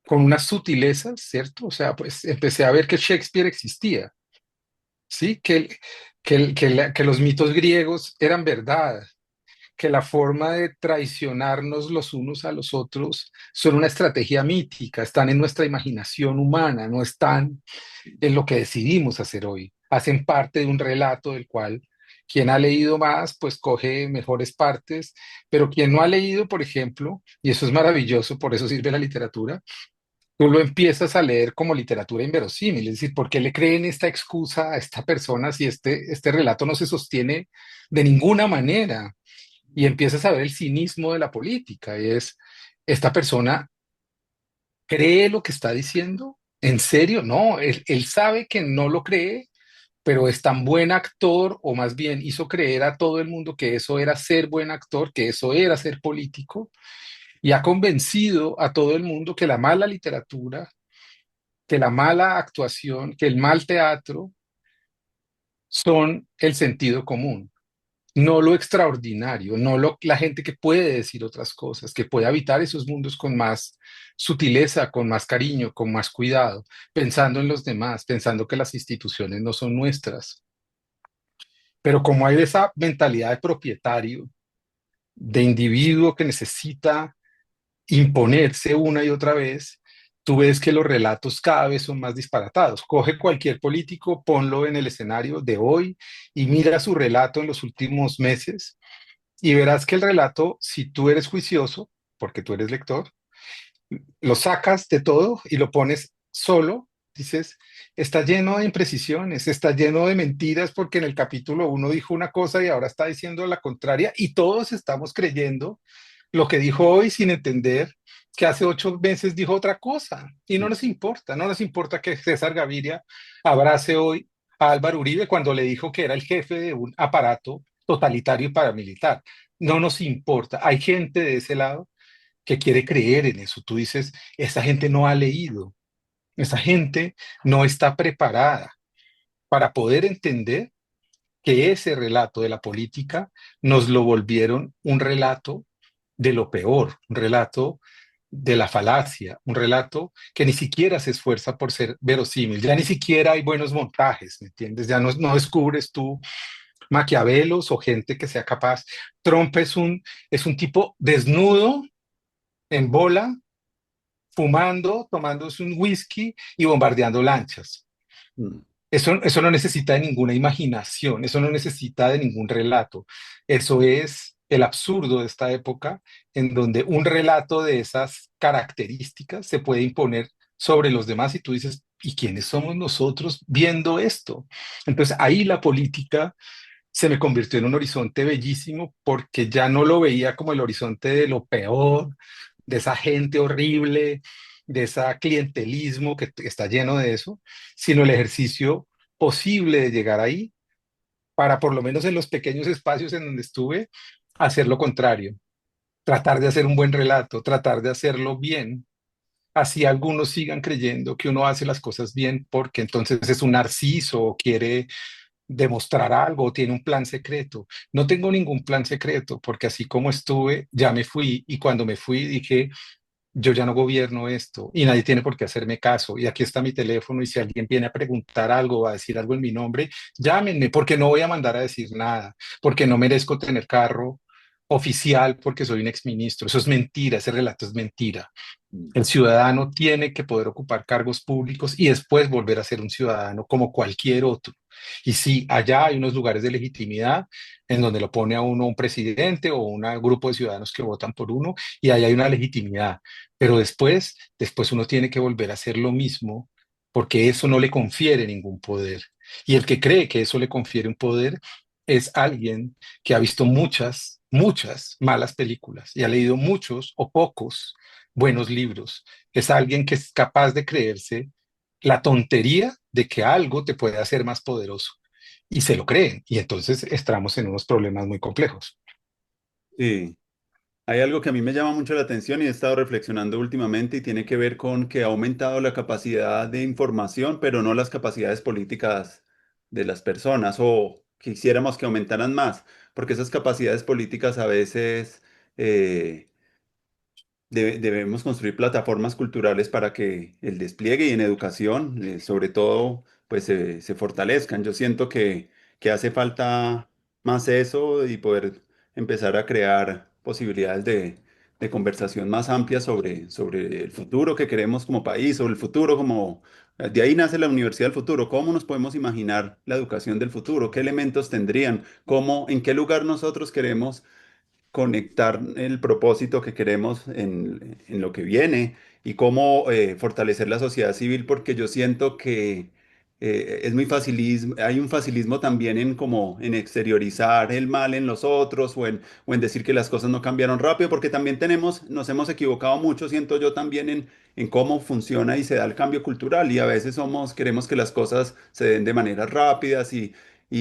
con unas sutilezas, ¿cierto? O sea, pues empecé a ver que Shakespeare existía, ¿sí? Que los mitos griegos eran verdad, que la forma de traicionarnos los unos a los otros son una estrategia mítica, están en nuestra imaginación humana, no están en lo que decidimos hacer hoy. Hacen parte de un relato del cual quien ha leído más, pues coge mejores partes, pero quien no ha leído, por ejemplo, y eso es maravilloso, por eso sirve la literatura, tú lo empiezas a leer como literatura inverosímil, es decir, ¿por qué le creen esta excusa a esta persona si este relato no se sostiene de ninguna manera? Y empiezas a ver el cinismo de la política, y es, esta persona cree lo que está diciendo, ¿en serio? No, él sabe que no lo cree, pero es tan buen actor, o más bien hizo creer a todo el mundo que eso era ser buen actor, que eso era ser político, y ha convencido a todo el mundo que la mala literatura, que la mala actuación, que el mal teatro son el sentido común, no lo extraordinario, no la gente que puede decir otras cosas, que puede habitar esos mundos con más sutileza, con más cariño, con más cuidado, pensando en los demás, pensando que las instituciones no son nuestras. Pero como hay esa mentalidad de propietario, de individuo que necesita imponerse una y otra vez, tú ves que los relatos cada vez son más disparatados. Coge cualquier político, ponlo en el escenario de hoy y mira su relato en los últimos meses y verás que el relato, si tú eres juicioso, porque tú eres lector, lo sacas de todo y lo pones solo, dices, está lleno de imprecisiones, está lleno de mentiras porque en el capítulo uno dijo una cosa y ahora está diciendo la contraria y todos estamos creyendo lo que dijo hoy sin entender que hace 8 meses dijo otra cosa. Y no nos importa, no nos importa que César Gaviria abrace hoy a Álvaro Uribe cuando le dijo que era el jefe de un aparato totalitario y paramilitar. No nos importa. Hay gente de ese lado que quiere creer en eso. Tú dices, esa gente no ha leído, esa gente no está preparada para poder entender que ese relato de la política nos lo volvieron un relato de lo peor, un relato de la falacia, un relato que ni siquiera se esfuerza por ser verosímil, ya ni siquiera hay buenos montajes, ¿me entiendes? Ya no descubres tú maquiavelos o gente que sea capaz. Trump es un tipo desnudo en bola, fumando, tomándose un whisky y bombardeando lanchas. mm, Eso no necesita de ninguna imaginación, eso no necesita de ningún relato. Eso es el absurdo de esta época en donde un relato de esas características se puede imponer sobre los demás y tú dices, ¿y quiénes somos nosotros viendo esto? Entonces ahí la política se me convirtió en un horizonte bellísimo porque ya no lo veía como el horizonte de lo peor, de esa gente horrible, de ese clientelismo que está lleno de eso, sino el ejercicio posible de llegar ahí para por lo menos en los pequeños espacios en donde estuve, hacer lo contrario, tratar de hacer un buen relato, tratar de hacerlo bien. Así algunos sigan creyendo que uno hace las cosas bien porque entonces es un narciso o quiere demostrar algo o tiene un plan secreto. No tengo ningún plan secreto porque así como estuve, ya me fui y cuando me fui dije, yo ya no gobierno esto y nadie tiene por qué hacerme caso y aquí está mi teléfono y si alguien viene a preguntar algo o a decir algo en mi nombre, llámenme porque no voy a mandar a decir nada, porque no merezco tener carro oficial porque soy un exministro. Eso es mentira, ese relato es mentira. mm. El ciudadano tiene que poder ocupar cargos públicos y después volver a ser un ciudadano como cualquier otro. Y sí, allá hay unos lugares de legitimidad en donde lo pone a uno un presidente o un grupo de ciudadanos que votan por uno y ahí hay una legitimidad. Pero después uno tiene que volver a hacer lo mismo porque eso no le confiere ningún poder. Y el que cree que eso le confiere un poder es alguien que ha visto muchas malas películas y ha leído muchos o pocos buenos libros. Es alguien que es capaz de creerse la tontería de que algo te puede hacer más poderoso. Y se lo creen. Y entonces estamos en unos problemas muy complejos. Sí. Hay algo que a mí me llama mucho la atención y he estado reflexionando últimamente y tiene que ver con que ha aumentado la capacidad de información, pero no las capacidades políticas de las personas o quisiéramos que aumentaran más, porque esas capacidades políticas a veces eh, debemos construir plataformas culturales para que el despliegue y en educación, sobre todo, pues se fortalezcan. Yo siento que hace falta más eso y poder empezar a crear posibilidades de conversación más amplias sobre el futuro que queremos como país, sobre el futuro como... De ahí nace la Universidad del Futuro. ¿Cómo nos podemos imaginar la educación del futuro? ¿Qué elementos tendrían? ¿Cómo, en qué lugar nosotros queremos conectar el propósito que queremos en lo que viene y cómo fortalecer la sociedad civil, porque yo siento que es muy facilismo, hay un facilismo también en como en exteriorizar el mal en los otros o en decir que las cosas no cambiaron rápido, porque también nos hemos equivocado mucho, siento yo también en cómo funciona y se da el cambio cultural y a veces queremos que las cosas se den de maneras rápidas y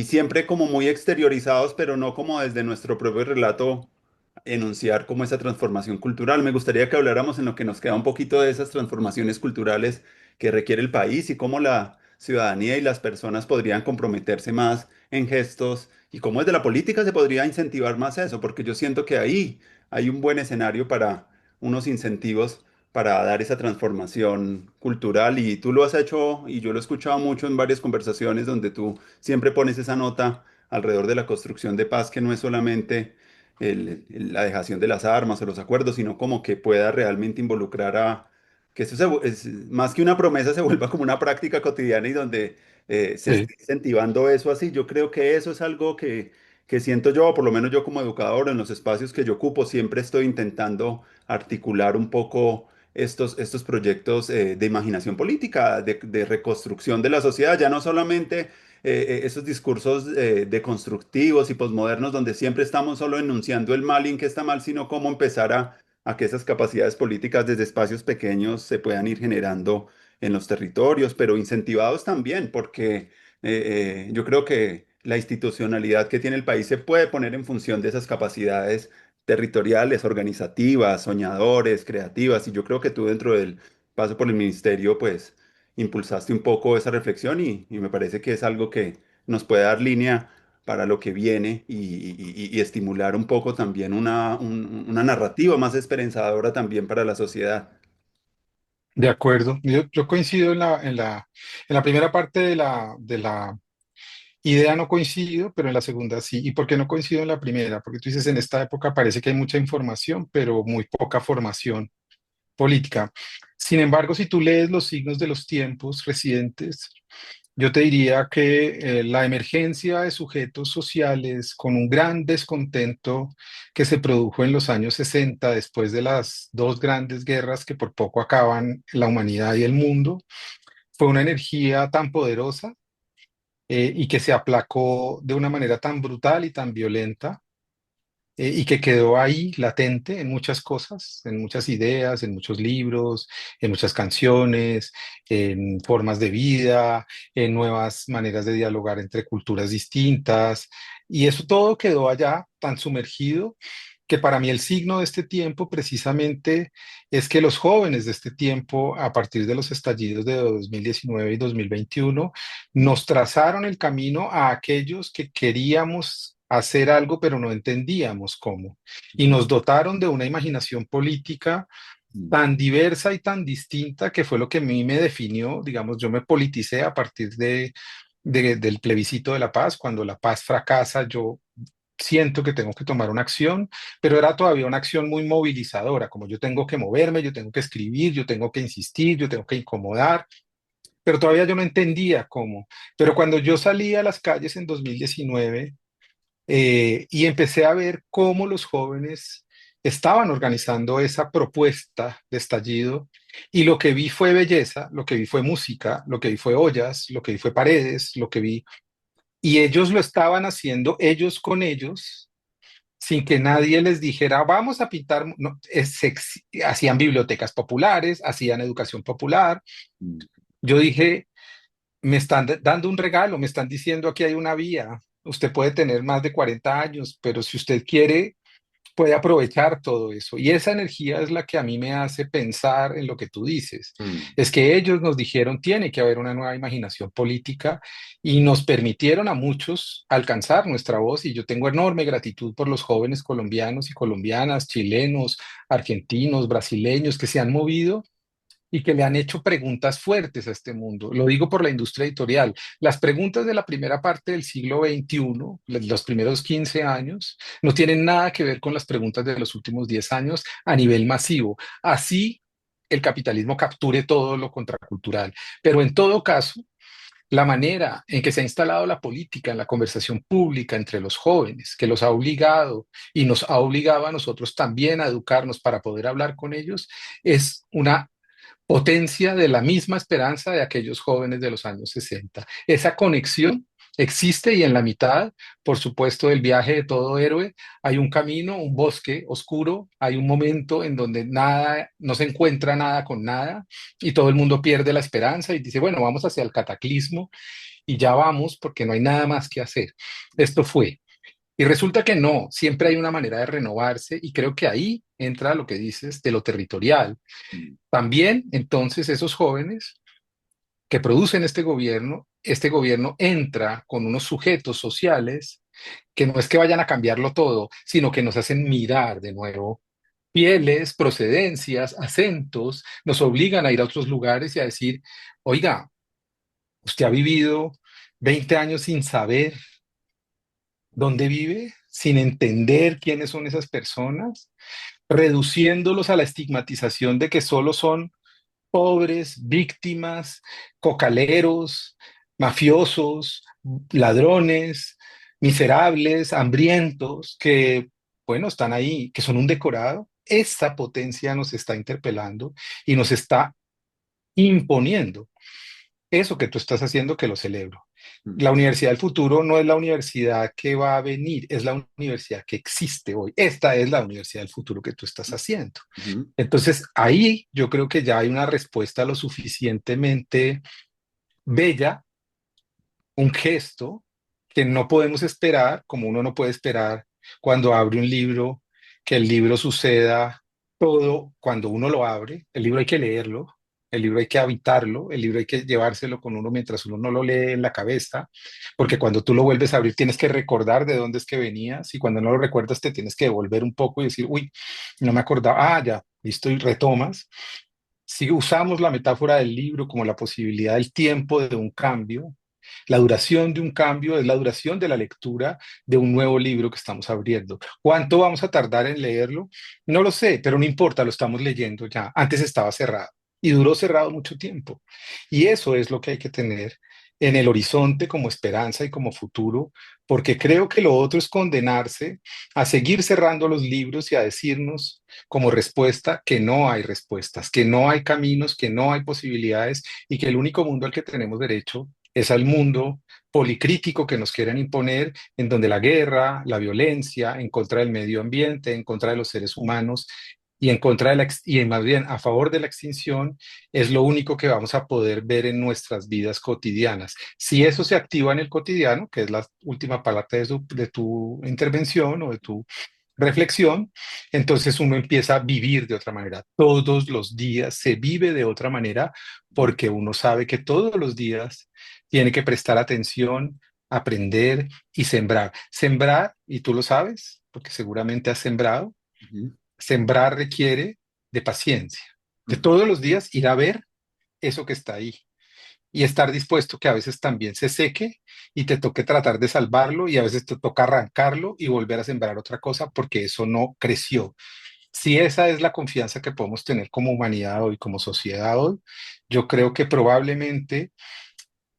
siempre como muy exteriorizados, pero no como desde nuestro propio relato enunciar como esa transformación cultural. Me gustaría que habláramos en lo que nos queda un poquito de esas transformaciones culturales que requiere el país y cómo la ciudadanía y las personas podrían comprometerse más en gestos y cómo desde la política se podría incentivar más eso, porque yo siento que ahí hay un buen escenario para unos incentivos para dar esa transformación cultural y tú lo has hecho y yo lo he escuchado mucho en varias conversaciones donde tú siempre pones esa nota alrededor de la construcción de paz que no es solamente la dejación de las armas o los acuerdos, sino como que pueda realmente involucrar a, que eso es, más que una promesa se vuelva como una práctica cotidiana y donde se Sí. esté incentivando eso así. Yo creo que eso es algo que siento yo, o por lo menos yo como educador en los espacios que yo ocupo, siempre estoy intentando articular un poco estos proyectos de imaginación política, de reconstrucción de la sociedad, ya no solamente esos discursos deconstructivos y posmodernos donde siempre estamos solo enunciando el mal y en qué está mal, sino cómo empezar a que esas capacidades políticas desde espacios pequeños se puedan ir generando en los territorios, pero incentivados también, porque yo creo que la institucionalidad que tiene el país se puede poner en función de esas capacidades territoriales, organizativas, soñadores, creativas, y yo creo que tú dentro del paso por el ministerio, pues impulsaste un poco esa reflexión y me parece que es algo que nos puede dar línea para lo que viene y estimular un poco también una narrativa más esperanzadora también para la sociedad. De acuerdo. Yo coincido en la primera parte de la idea no coincido, pero en la segunda sí. ¿Y por qué no coincido en la primera? Porque tú dices, en esta época parece que hay mucha información, pero muy poca formación política. Sin embargo, si tú lees los signos de los tiempos recientes, yo te diría que la emergencia de sujetos sociales con un gran descontento que se produjo en los años 60 después de las dos grandes guerras que por poco acaban la humanidad y el mundo, fue una energía tan poderosa y que se aplacó de una manera tan brutal y tan violenta y que quedó ahí latente en muchas cosas, en muchas ideas, en muchos libros, en muchas canciones, en formas de vida, en nuevas maneras de dialogar entre culturas distintas. Y eso todo quedó allá tan sumergido que para mí el signo de este tiempo precisamente es que los jóvenes de este tiempo, a partir de los estallidos de 2019 y 2021, nos trazaron el camino a aquellos que queríamos hacer algo, pero no entendíamos cómo. Y nos dotaron de una imaginación política tan diversa y tan distinta que fue lo que a mí me definió, digamos, yo me politicé a partir del plebiscito de la paz. Cuando la paz fracasa, yo siento que tengo que tomar una acción, pero era todavía una acción muy movilizadora, como yo tengo que moverme, yo tengo que escribir, yo tengo que insistir, yo tengo que incomodar, pero todavía yo no entendía cómo. Pero cuando yo salí a las calles en 2019 y empecé a ver cómo los jóvenes estaban organizando esa propuesta de estallido, y lo que vi fue belleza, lo que vi fue música, lo que vi fue ollas, lo que vi fue paredes, lo que vi, y ellos lo estaban haciendo ellos con ellos sin que nadie les dijera, vamos a pintar, no, hacían bibliotecas populares, hacían educación popular. Yo dije, me están dando un regalo, me están diciendo aquí hay una vía, usted puede tener más de 40 años, pero si usted quiere, puede aprovechar todo eso. Y esa energía es la que a mí me hace pensar en lo que tú dices. Es que ellos nos dijeron, tiene que haber una nueva imaginación política y nos permitieron a muchos alcanzar nuestra voz. Y yo tengo enorme gratitud por los jóvenes colombianos y colombianas, chilenos, argentinos, brasileños que se han movido y que le han hecho preguntas fuertes a este mundo. Lo digo por la industria editorial. Las preguntas de la primera parte del siglo XXI, los primeros 15 años, no tienen nada que ver con las preguntas de los últimos 10 años a nivel masivo. Así el capitalismo capture todo lo contracultural. Pero en todo caso, la manera en que se ha instalado la política en la conversación pública entre los jóvenes, que los ha obligado y nos ha obligado a nosotros también a educarnos para poder hablar con ellos, es una potencia de la misma esperanza de aquellos jóvenes de los años 60. Esa conexión existe y en la mitad, por supuesto, del viaje de todo héroe, hay un camino, un bosque oscuro, hay un momento en donde nada, no se encuentra nada con nada y todo el mundo pierde la esperanza y dice, bueno, vamos hacia el cataclismo y ya vamos porque no hay nada más que hacer. Esto fue. Y resulta que no, siempre hay una manera de renovarse y creo que ahí entra lo que dices de lo territorial. También, entonces, esos jóvenes que producen este gobierno entra con unos sujetos sociales que no es que vayan a cambiarlo todo, sino que nos hacen mirar de nuevo pieles, procedencias, acentos, nos obligan a ir a otros lugares y a decir, oiga, usted ha vivido 20 años sin saber dónde vive, sin entender quiénes son esas personas, reduciéndolos a la estigmatización de que solo son pobres, víctimas, cocaleros, mafiosos, ladrones, miserables, hambrientos, que, bueno, están ahí, que son un decorado. Esa potencia nos está interpelando y nos está imponiendo eso que tú estás haciendo, que lo celebro. La Universidad del Futuro no es la universidad que va a venir, es la universidad que existe hoy. Esta es la Universidad del Futuro que tú estás haciendo. Entonces, ahí yo creo que ya hay una respuesta lo suficientemente bella, un gesto que no podemos esperar, como uno no puede esperar cuando abre un libro, que el libro suceda todo cuando uno lo abre. El libro hay que leerlo, el libro hay que habitarlo, el libro hay que llevárselo con uno mientras uno no lo lee en la cabeza, porque cuando tú lo vuelves a abrir tienes que recordar de dónde es que venías y cuando no lo recuerdas te tienes que devolver un poco y decir, uy, no me acordaba, ah, ya, listo, y retomas. Si usamos la metáfora del libro como la posibilidad del tiempo de un cambio, La duración de un cambio es la duración de la lectura de un nuevo libro que estamos abriendo. ¿Cuánto vamos a tardar en leerlo? No lo sé, pero no importa, lo estamos leyendo ya. Antes estaba cerrado y duró cerrado mucho tiempo. Y eso es lo que hay que tener en el horizonte como esperanza y como futuro, porque creo que lo otro es condenarse a seguir cerrando los libros y a decirnos como respuesta que no hay respuestas, que no hay caminos, que no hay posibilidades y que el único mundo al que tenemos derecho es al mundo policrítico que nos quieren imponer, en donde la guerra, la violencia en contra del medio ambiente, en contra de los seres humanos y en contra de y más bien a favor de la extinción es lo único que vamos a poder ver en nuestras vidas cotidianas. Si eso se activa en el cotidiano, que es la última parte de tu intervención o de tu reflexión, entonces uno empieza a vivir de otra manera. Todos los días se vive de otra manera porque uno sabe que todos los días tiene que prestar atención, aprender y sembrar. Sembrar, y tú lo sabes, porque seguramente has sembrado, Ujú, sembrar requiere de paciencia, de ujú. todos los días ir a ver eso que está ahí y estar dispuesto que a veces también se seque y te toque tratar de salvarlo y a veces te toca arrancarlo y volver a sembrar otra cosa porque eso no creció. Si esa es la confianza que podemos tener como humanidad hoy, como sociedad hoy, yo creo que probablemente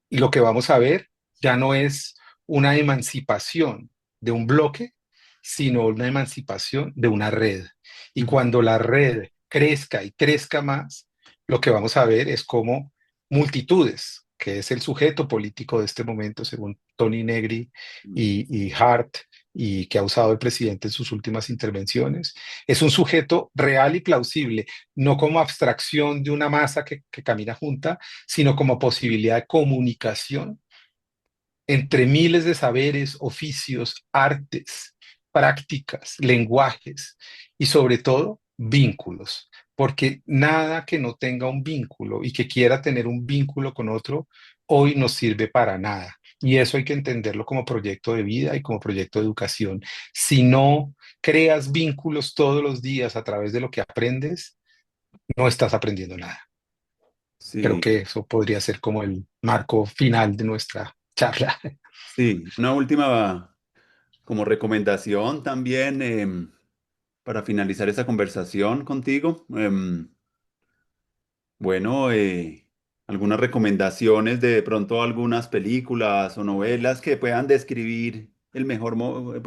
lo que vamos a ver ya no es una emancipación de un bloque, sino una emancipación de una red. Y Ujú. cuando la red crezca y crezca más, lo que vamos a ver es como multitudes, que es el sujeto político de este momento, según Tony Negri y Hart, y que ha usado el presidente en sus últimas intervenciones, es un sujeto real y plausible, no como abstracción de una masa que camina junta, sino como posibilidad de comunicación entre miles de saberes, oficios, artes, prácticas, lenguajes y sobre todo vínculos, porque nada que no tenga un vínculo y que quiera tener un vínculo con otro, hoy no sirve para nada. Y eso hay que entenderlo como proyecto de vida y como proyecto de educación. Si no creas vínculos todos los días a través de lo que aprendes, no estás aprendiendo nada. Creo Sí, que eso podría ser como el marco final de nuestra charla. sí. Una última como recomendación también para finalizar esta conversación contigo. Bueno, algunas recomendaciones de pronto algunas películas o novelas que puedan describir el mejor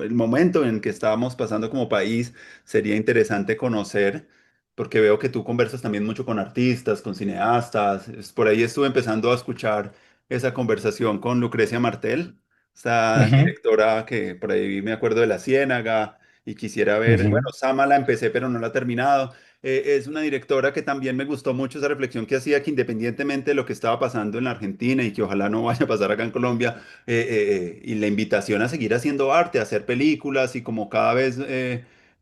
el momento en que estábamos pasando como país. Sería interesante conocer, porque veo que tú conversas también mucho con artistas, con cineastas. Por ahí estuve empezando a escuchar esa conversación con Lucrecia Martel, esta Ujú, directora que por ahí me acuerdo de La Ciénaga y quisiera ver, ujú. bueno, Sama la empecé pero no la he terminado. Es una directora que también me gustó mucho esa reflexión que hacía, que independientemente de lo que estaba pasando en la Argentina y que ojalá no vaya a pasar acá en Colombia, y la invitación a seguir haciendo arte, a hacer películas y como cada vez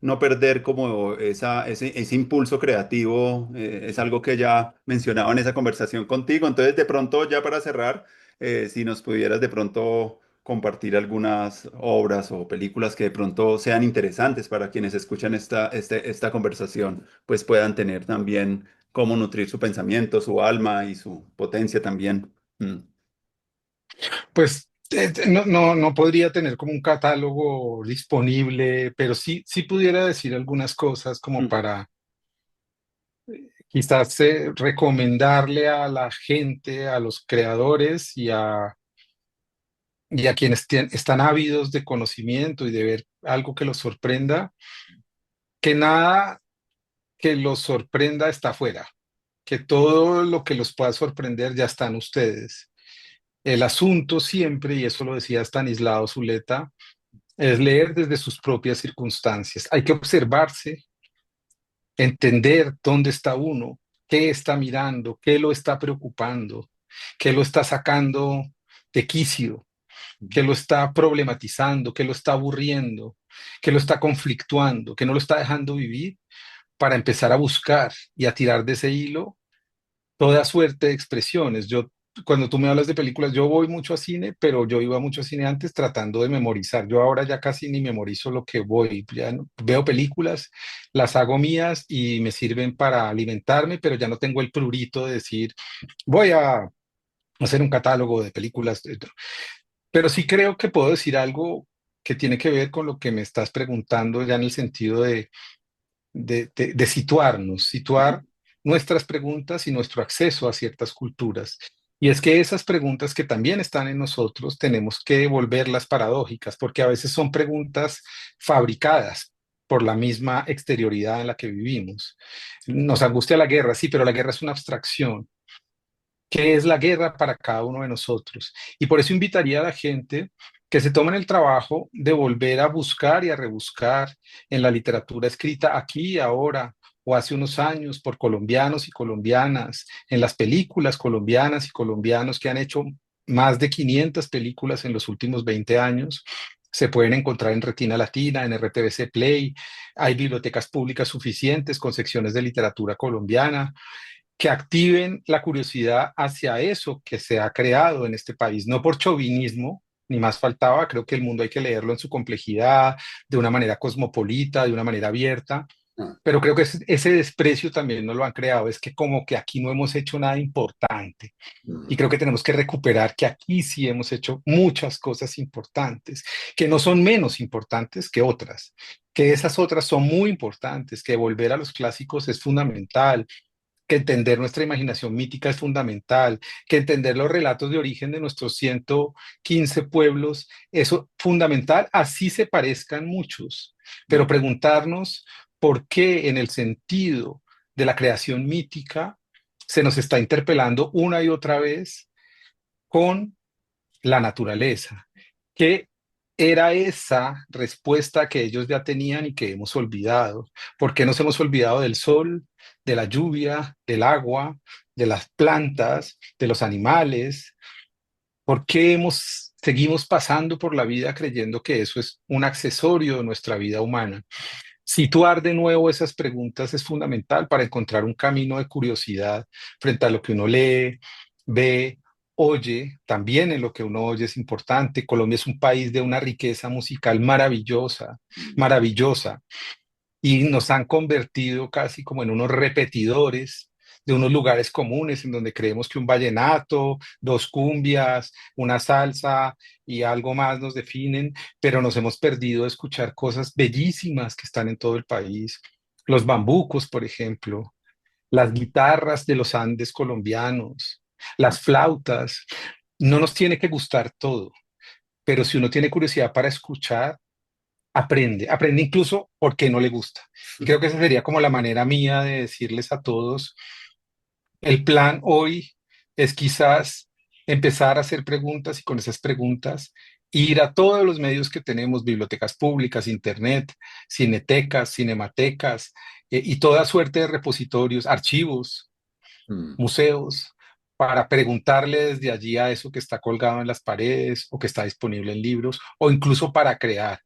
no perder como ese impulso creativo, es algo que ya mencionaba en esa conversación contigo. Entonces, de pronto, ya para cerrar, si nos pudieras de pronto compartir algunas obras o películas que de pronto sean interesantes para quienes escuchan esta conversación, pues puedan tener también cómo nutrir su pensamiento, su alma y su potencia también. Mm, Pues no podría tener como un catálogo disponible, pero sí pudiera decir algunas cosas como mm, para quizás recomendarle a la gente, a los creadores y a quienes están ávidos de conocimiento y de ver algo que los sorprenda, que nada que los sorprenda está afuera, que todo lo que los pueda sorprender ya están ustedes. El asunto siempre, y eso lo decía Stanislao Zuleta, es leer desde sus propias circunstancias. Hay que observarse, entender dónde está uno, qué está mirando, qué lo está preocupando, qué lo está sacando de quicio, qué lo está problematizando, qué lo está aburriendo, qué lo está conflictuando, qué no lo está dejando vivir para empezar a buscar y a tirar de ese hilo toda suerte de expresiones. Cuando tú me hablas de películas, yo voy mucho a cine, pero yo iba mucho a cine antes tratando de memorizar. Yo ahora ya casi ni memorizo lo que voy. Veo películas, las hago mías y me sirven para alimentarme, pero ya no tengo el prurito de decir, voy a hacer un catálogo de películas. Pero sí creo que puedo decir algo que tiene que ver con lo que me estás preguntando ya en el sentido de situarnos, situar nuestras preguntas y nuestro acceso a ciertas culturas. Y es que esas preguntas que también están en nosotros tenemos que volverlas paradójicas, porque a veces son preguntas fabricadas por la misma exterioridad en la que vivimos. Nos angustia la guerra, sí, pero la guerra es una abstracción. ¿Qué es la guerra para cada uno de nosotros? Y por eso invitaría a la gente que se tomen el trabajo de volver a buscar y a rebuscar en la literatura escrita aquí y ahora o hace unos años por colombianos y colombianas, en las películas colombianas y colombianos que han hecho más de 500 películas en los últimos 20 años. Se pueden encontrar en Retina Latina, en RTBC Play. Hay bibliotecas públicas suficientes con secciones de literatura colombiana que activen la curiosidad hacia eso que se ha creado en este país, no por chauvinismo, ni más faltaba, creo que el mundo hay que leerlo en su complejidad, de una manera cosmopolita, de una manera abierta, Ah, pero creo que ese desprecio también no lo han creado, es que como que aquí no hemos hecho nada importante. Y mm, creo que tenemos que recuperar que aquí sí hemos hecho muchas cosas importantes, que no son menos importantes que otras, que esas otras son muy importantes, que volver a los clásicos es fundamental, que entender nuestra imaginación mítica es fundamental, que entender los relatos de origen de nuestros 115 pueblos, eso es fundamental, así se parezcan muchos, pero mm, preguntarnos por qué en el sentido de la creación mítica se nos está interpelando una y otra vez con la naturaleza. ¿Qué era esa respuesta que ellos ya tenían y que hemos olvidado? ¿Por qué nos hemos olvidado del sol, de la lluvia, del agua, de las plantas, de los animales? ¿Por qué seguimos pasando por la vida creyendo que eso es un accesorio de nuestra vida humana? Situar de nuevo esas preguntas es fundamental para encontrar un camino de curiosidad frente a lo que uno lee, ve, oye. También en lo que uno oye es importante. Colombia es un país de una riqueza musical maravillosa, mm, maravillosa, y nos han convertido casi como en unos repetidores de unos lugares comunes en donde creemos que un vallenato, dos cumbias, una salsa y algo más nos definen, pero nos hemos perdido de escuchar cosas bellísimas que están en todo el país. Los bambucos, por ejemplo, las guitarras de los Andes colombianos, las flautas. No nos tiene que gustar todo, pero si uno tiene curiosidad para escuchar, aprende incluso porque no le gusta. Y creo que esa sería como la manera mía de decirles a todos, el plan hoy es quizás empezar a hacer preguntas y con esas preguntas ir a todos los medios que tenemos, bibliotecas públicas, internet, cinetecas, cinematecas, y toda suerte de repositorios, archivos, mm, museos, para preguntarle desde allí a eso que está colgado en las paredes o que está disponible en libros, o incluso para crear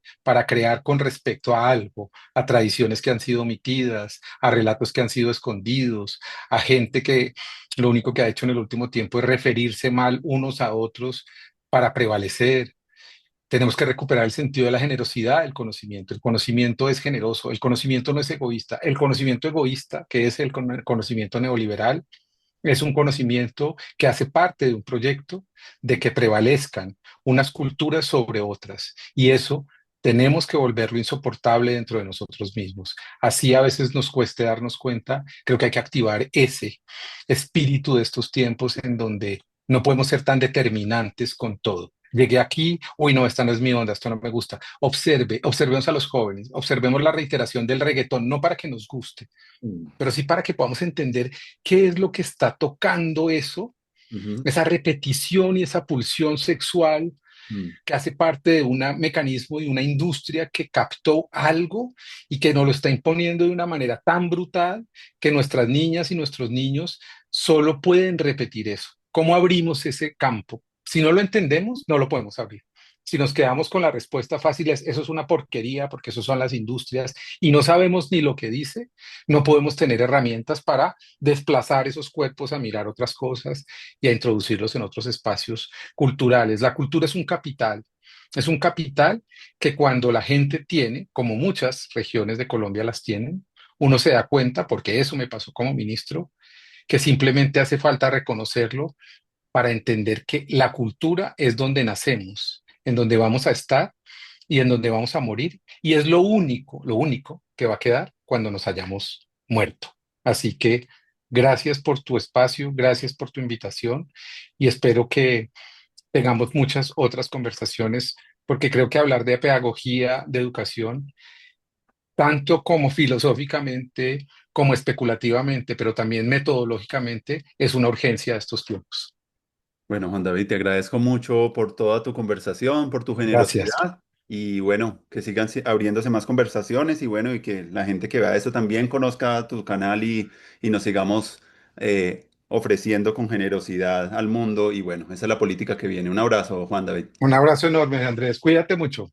con respecto a algo, a tradiciones que han sido omitidas, a relatos que han sido escondidos, a gente que lo único que ha hecho en el último tiempo es referirse mal unos a otros para prevalecer. Tenemos que recuperar el sentido de la generosidad del conocimiento. El conocimiento es generoso, el conocimiento no es egoísta. El conocimiento egoísta, que es el conocimiento neoliberal, es un conocimiento que hace parte de un proyecto de que prevalezcan unas culturas sobre otras. Y eso tenemos que volverlo insoportable dentro de nosotros mismos. Así a veces nos cueste darnos cuenta, creo que hay que activar ese espíritu de estos tiempos en donde no podemos ser tan determinantes con todo. Llegué aquí, uy, no, esta no es mi onda, esto no me gusta. Observemos a los jóvenes, observemos la reiteración del reggaetón, no para que nos guste, mm, pero sí para que podamos entender qué es lo que está tocando eso, ujú, esa repetición y esa pulsión sexual mm, que hace parte de un mecanismo y una industria que captó algo y que nos lo está imponiendo de una manera tan brutal que nuestras niñas y nuestros niños solo pueden repetir eso. ¿Cómo abrimos ese campo? Si no lo entendemos, no lo podemos abrir. Si nos quedamos con la respuesta fácil es, eso es una porquería porque eso son las industrias y no sabemos ni lo que dice, no podemos tener herramientas para desplazar esos cuerpos a mirar otras cosas y a introducirlos en otros espacios culturales. La cultura es un capital que cuando la gente tiene, como muchas regiones de Colombia las tienen, uno se da cuenta, porque eso me pasó como ministro, que simplemente hace falta reconocerlo para entender que la cultura es donde nacemos, en donde vamos a estar y en donde vamos a morir, y es lo único que va a quedar cuando nos hayamos muerto. Así que gracias por tu espacio, gracias por tu invitación y espero que tengamos muchas otras conversaciones, porque creo que hablar de pedagogía, de educación, tanto como filosóficamente, como especulativamente, pero también metodológicamente, es una urgencia de estos tiempos. Bueno, Juan David, te agradezco mucho por toda tu conversación, por tu Gracias. generosidad y bueno, que sigan abriéndose más conversaciones y bueno, y que la gente que vea esto también conozca tu canal y nos sigamos ofreciendo con generosidad al mundo y bueno, esa es la política que viene. Un abrazo, Juan David. Un abrazo enorme, Andrés. Cuídate mucho.